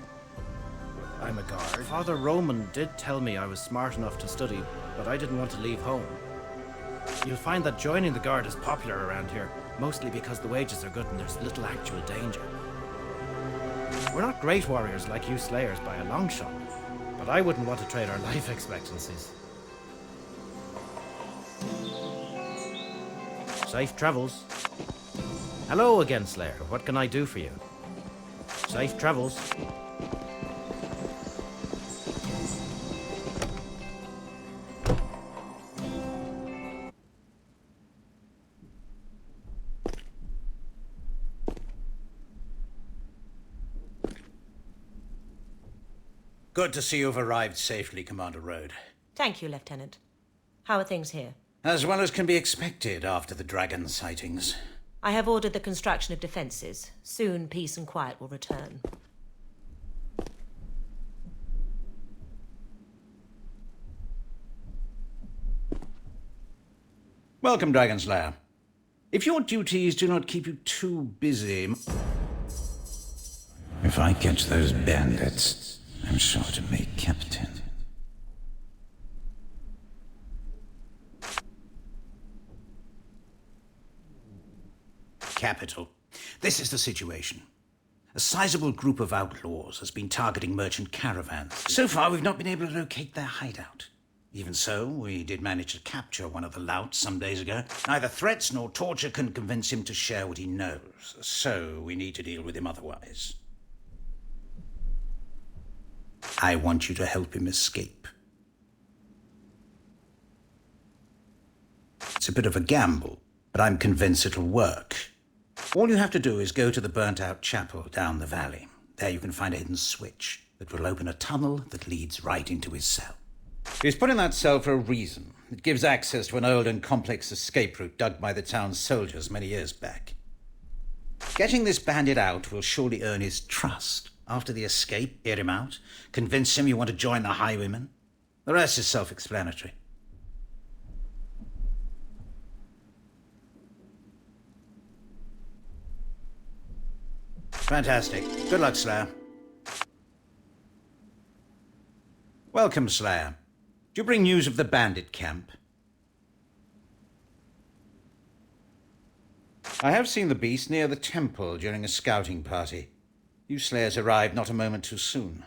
a guard. Father Roman did tell me I was smart enough to study, but I didn't want to leave home. You'll find that joining the guard is popular around here, mostly because the wages are good and there's little actual danger. We're not great warriors like you Slayers by a long shot, but I wouldn't want to trade our life expectancies. Safe travels. Hello again, Slayer. What can I do for you? Safe travels. Good to see you've arrived safely, Commander Road. Thank you, Lieutenant. How are things here? As well as can be expected after the dragon sightings. I have ordered the construction of defenses. Soon peace and quiet will return. Welcome, Dragonslayer. If your duties do not keep you too busy... If I catch those bandits, I'm sure to make captain. Capital. This is the situation. A sizable group of outlaws has been targeting merchant caravans. So far, we've not been able to locate their hideout. Even so, we did manage to capture one of the louts some days ago. Neither threats nor torture can convince him to share what he knows, so we need to deal with him otherwise. I want you to help him escape. It's a bit of a gamble, but I'm convinced it'll work. All you have to do is go to the burnt-out chapel down the valley. There you can find a hidden switch that will open a tunnel that leads right into his cell. He's put in that cell for a reason. It gives access to an old and complex escape route dug by the town's soldiers many years back. Getting this bandit out will surely earn his trust. After the escape, hear him out, convince him you want to join the Highwaymen. The rest is self-explanatory. Fantastic. Good luck, Slayer. Welcome, Slayer. Do you bring news of the bandit camp? I have seen the beast near the temple during a scouting party. You Slayers arrived not a moment too soon.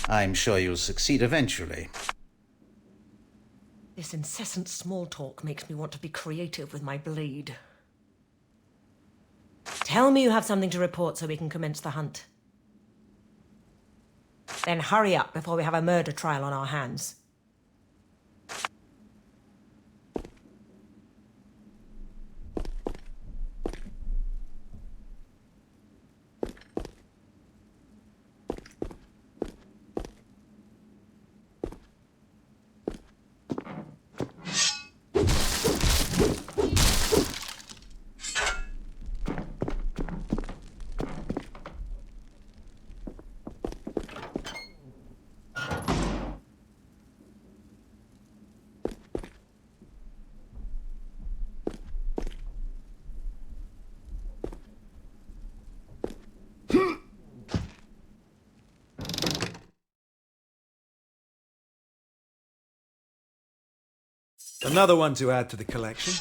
I'm sure you'll succeed eventually. This incessant small talk makes me want to be creative with my blade. Tell me you have something to report so we can commence the hunt. Then hurry up before we have a murder trial on our hands. Another one to add to the collection.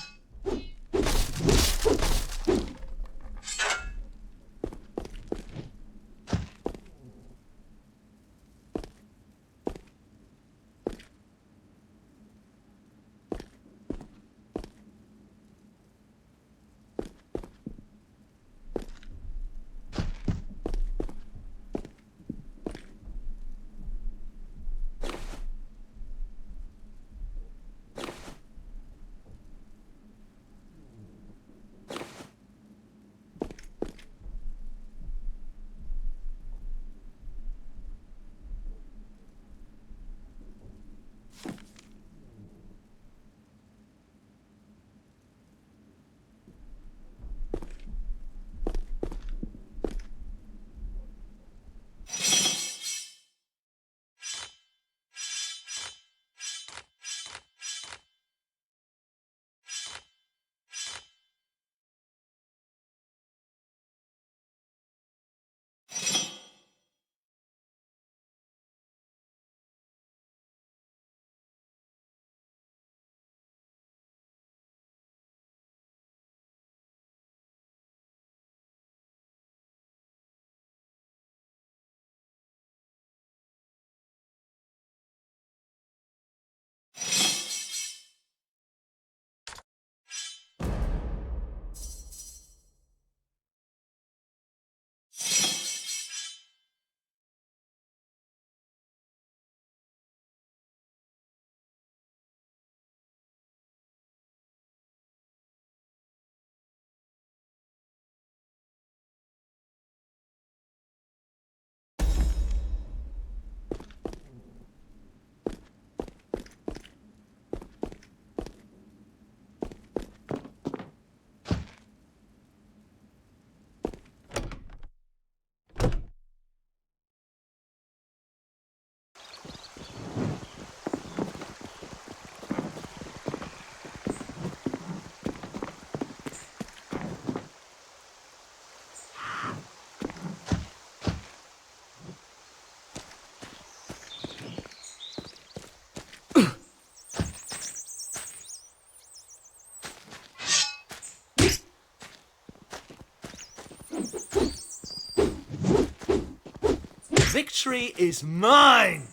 Victory is mine!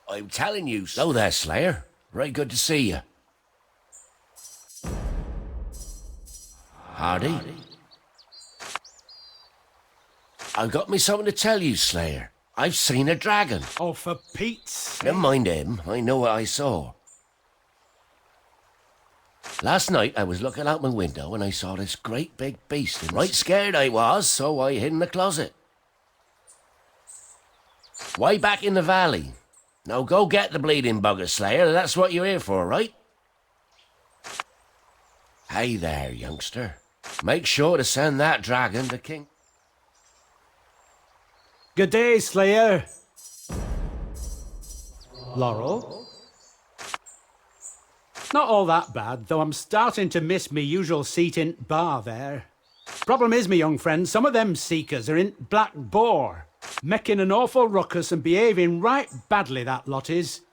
I'm telling you. Hello there, Slayer. Right good to see you. Hardy? I've got me something to tell you, Slayer. I've seen a dragon. Oh, for Pete's sake. Never mind him. I know what I saw. Last night, I was looking out my window and I saw this great big beast. And right scared I was, so I hid in the closet. Way back in the valley. Now go get the bleeding bugger, Slayer. That's what you're here for, right? Hey there, youngster. Make sure to send that dragon to King... Good day, Slayer. Laurel? Not all that bad, though I'm starting to miss me usual seat in bar there. Problem is, me young friend, some of them seekers are in Black Boar, making an awful ruckus and behaving right badly, that lot is.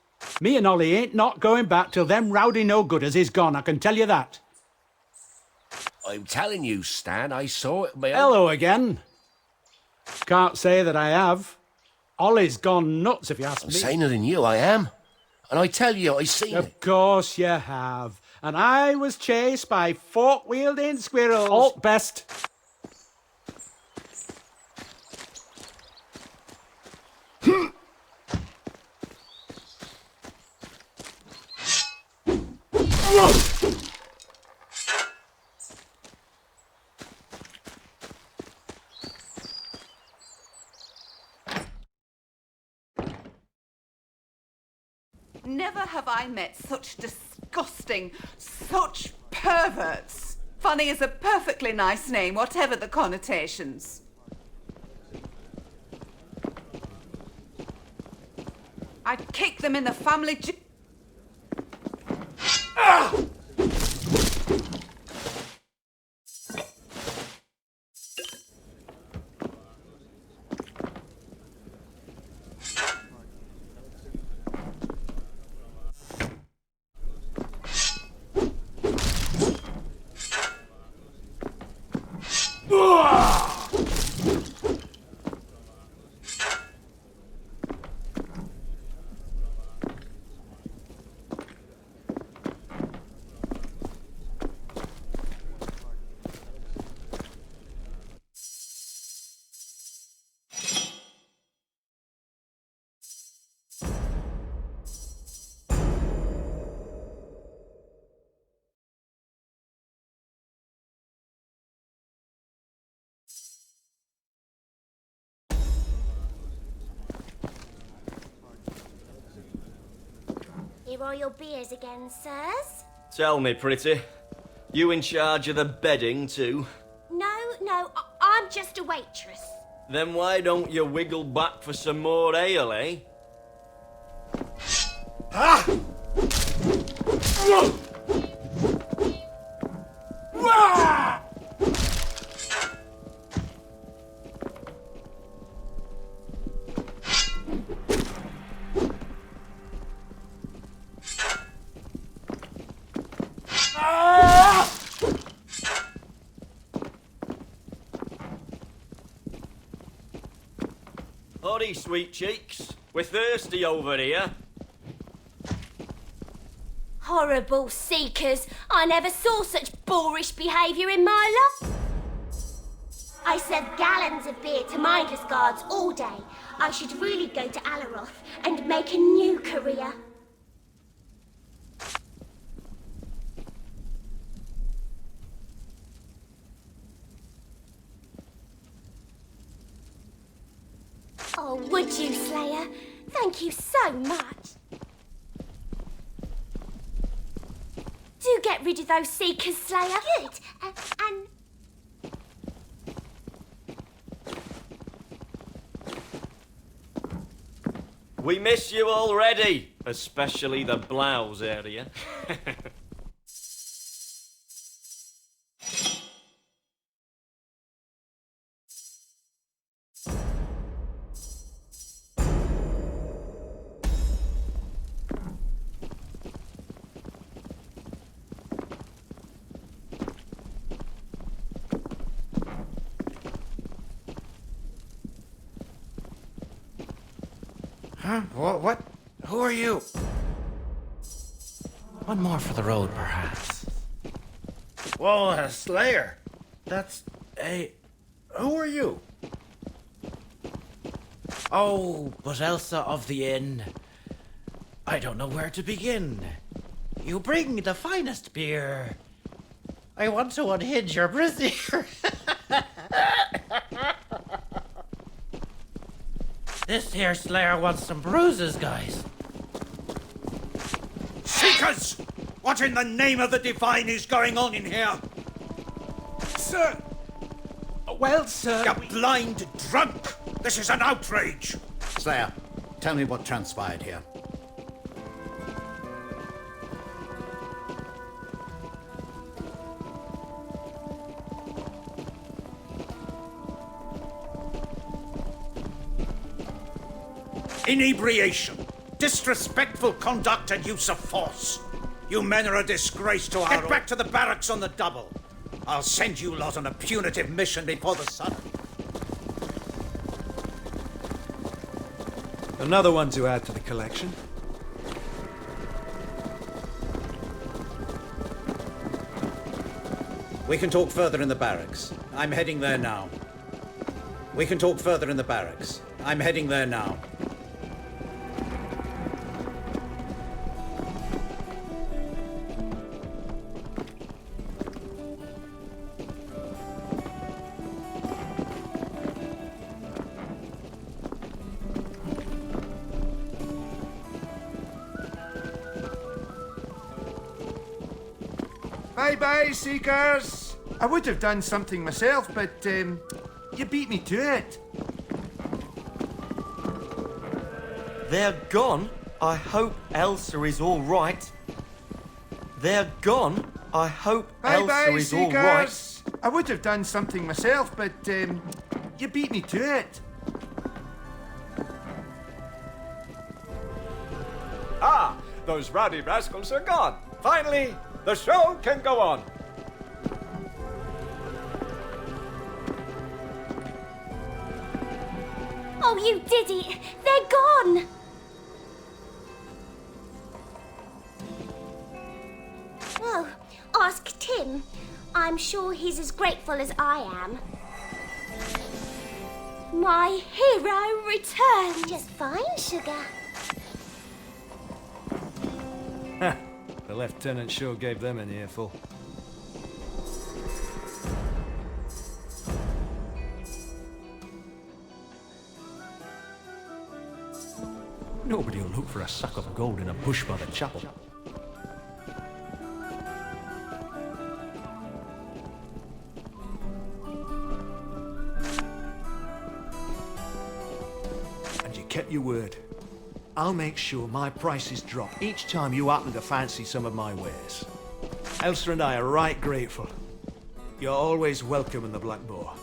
Me and Ollie ain't not going back till them rowdy no-gooders is gone, I can tell you that. I'm telling you, Stan, I saw it. Hello again. Can't say that I have. Ollie's gone nuts, if you ask me. I'm saner than you, I am. And I tell you, I seen it. Of course you have. And I was chased by fork-wielding squirrels. Alt best. Never have I met such disgusting, such perverts. Funny is a perfectly nice name, whatever the connotations. I'd kick them in the family... royal beers again, sirs? Tell me, pretty. You in charge of the bedding, too? No, I'm just a waitress. Then why don't you wiggle back for some more ale, eh? Ah! Wah! Howdy, sweet cheeks. We're thirsty over here. Horrible seekers! I never saw such boorish behaviour in my life. I serve gallons of beer to mindless guards all day. I should really go to Alaroth and make a new career. Oh, would you, Slayer? Thank you so much. Do get rid of those seekers, Slayer. Good. And... We miss you already, especially the blouse area. Huh? What? Who are you? One more for the road, perhaps. Whoa, Slayer. That's a... Who are you? Oh, but Elsa of the Inn. I don't know where to begin. You bring the finest beer. I want to unhinge your brazier. This here Slayer wants some bruises, guys. Seekers! What in the name of the divine is going on in here? Sir! Well, sir... You're blind drunk! This is an outrage! Slayer, tell me what transpired here. Inebriation, disrespectful conduct and use of force. You men are a disgrace to our... Get back to the barracks on the double. I'll send you lot on a punitive mission before the sun. Another one to add to the collection. We can talk further in the barracks. I'm heading there now. We can talk further in the barracks. I'm heading there now. Bye-bye, Seekers! I would have done something myself, but, you beat me to it. They're gone? I hope Elsa is all right. They're gone? I hope Elsa is all right. Seekers! I would have done something myself, but, you beat me to it. Ah, those rowdy rascals are gone. Finally, the show can go on. Oh, you did it! They're gone! Well, ask Tim. I'm sure he's as grateful as I am. My hero returned! Just fine, sugar. The lieutenant sure gave them an earful. Nobody will look for a sack of gold in a bush by the chapel. And you kept your word. I'll make sure my prices drop each time you happen to fancy some of my wares. Elster and I are right grateful. You're always welcome in the Black Boar.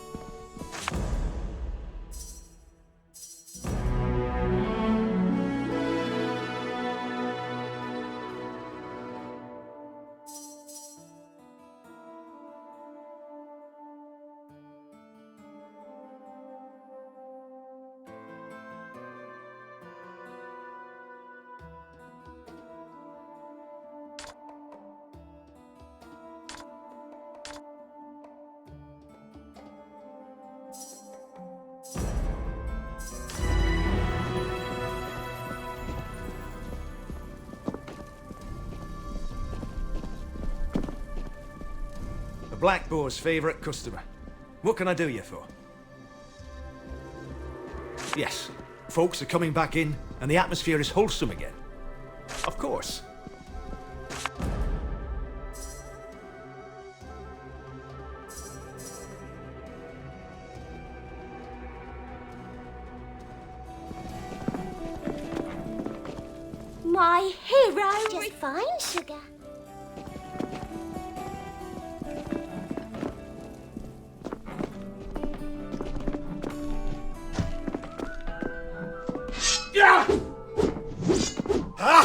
Black Boar's favourite customer. What can I do you for? Yes, folks are coming back in, and the atmosphere is wholesome again. Of course. My hero! Just fine, sugar. Yeah! Ah!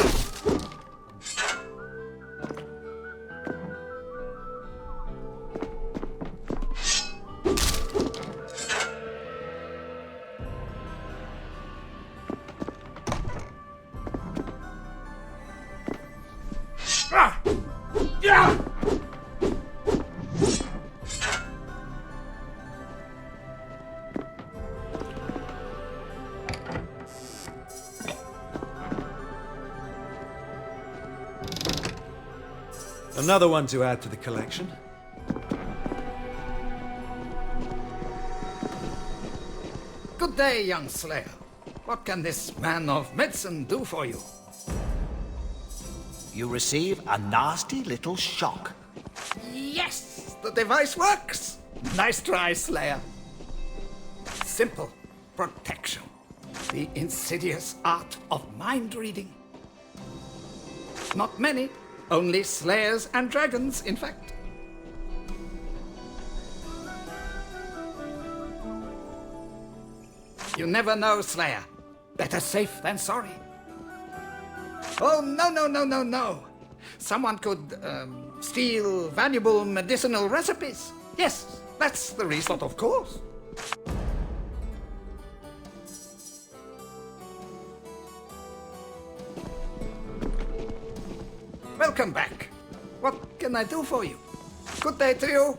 Ah! Yeah! Another one to add to the collection. Good day, young slayer. What can this man of medicine do for you? You receive a nasty little shock. Yes, the device works. Nice try, Slayer. Simple protection. The insidious art of mind reading. Not many, only slayers and dragons, in fact. You never know, Slayer. Better safe than sorry. Oh, no. Someone could steal valuable medicinal recipes. Yes, that's the result, of course. Welcome back. What can I do for you? Good day to you.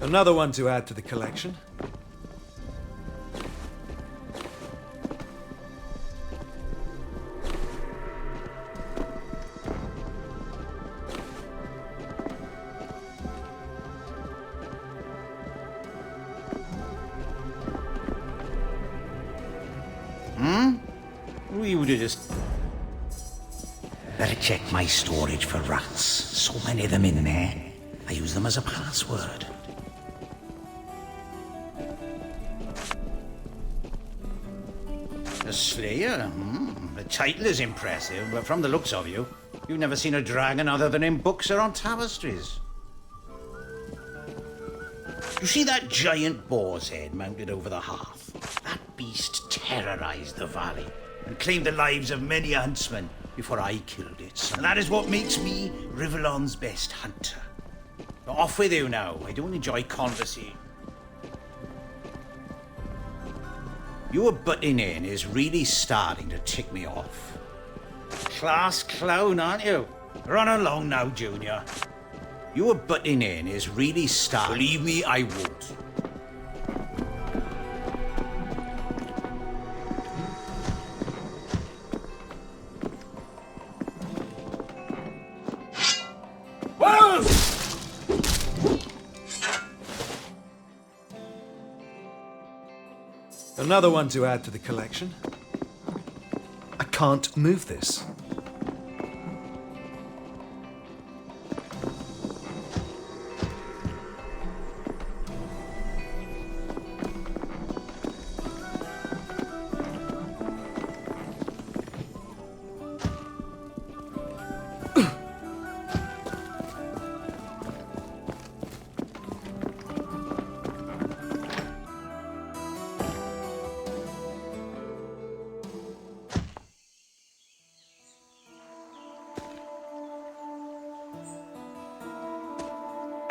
Another one to add to the collection. We would have just... Better check my storage for rats. So many of them in there. I use them as a password. A slayer? The title is impressive, but from the looks of you, you've never seen a dragon other than in books or on tapestries. You see that giant boar's head mounted over the hearth? That beast terrorized the valley and claimed the lives of many a huntsman before I killed it. And that is what makes me Rivellon's best hunter. Off with you now. I don't enjoy conversation. Your butting in is really starting to tick me off. Class clown, aren't you? Run along now, Junior. Your butting in is really starting. Believe me, I won't. Another one to add to the collection. I can't move this.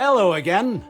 Hello again.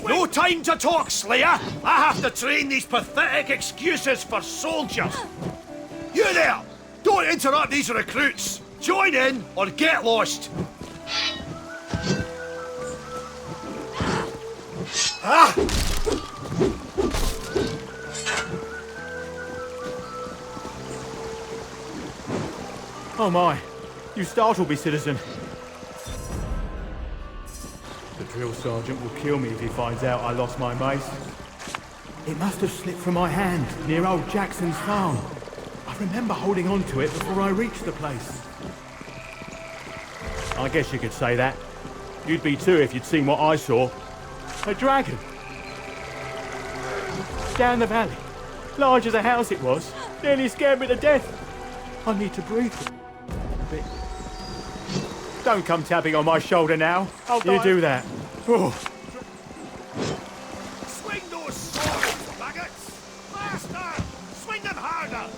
No time to talk, Slayer! I have to train these pathetic excuses for soldiers! You there! Don't interrupt these recruits! Join in or get lost! Ah! Oh my, you startled me, citizen. The drill sergeant will kill me if he finds out I lost my mace. It must have slipped from my hand near old Jackson's farm. I remember holding on to it before I reached the place. I guess you could say that. You'd be too if you'd seen what I saw. A dragon. Down the valley. Large as a house it was. Nearly scared me to death. I need to breathe a bit. Don't come tapping on my shoulder now. You do that. Oh. Swing those swords, maggots! Faster! Swing them harder!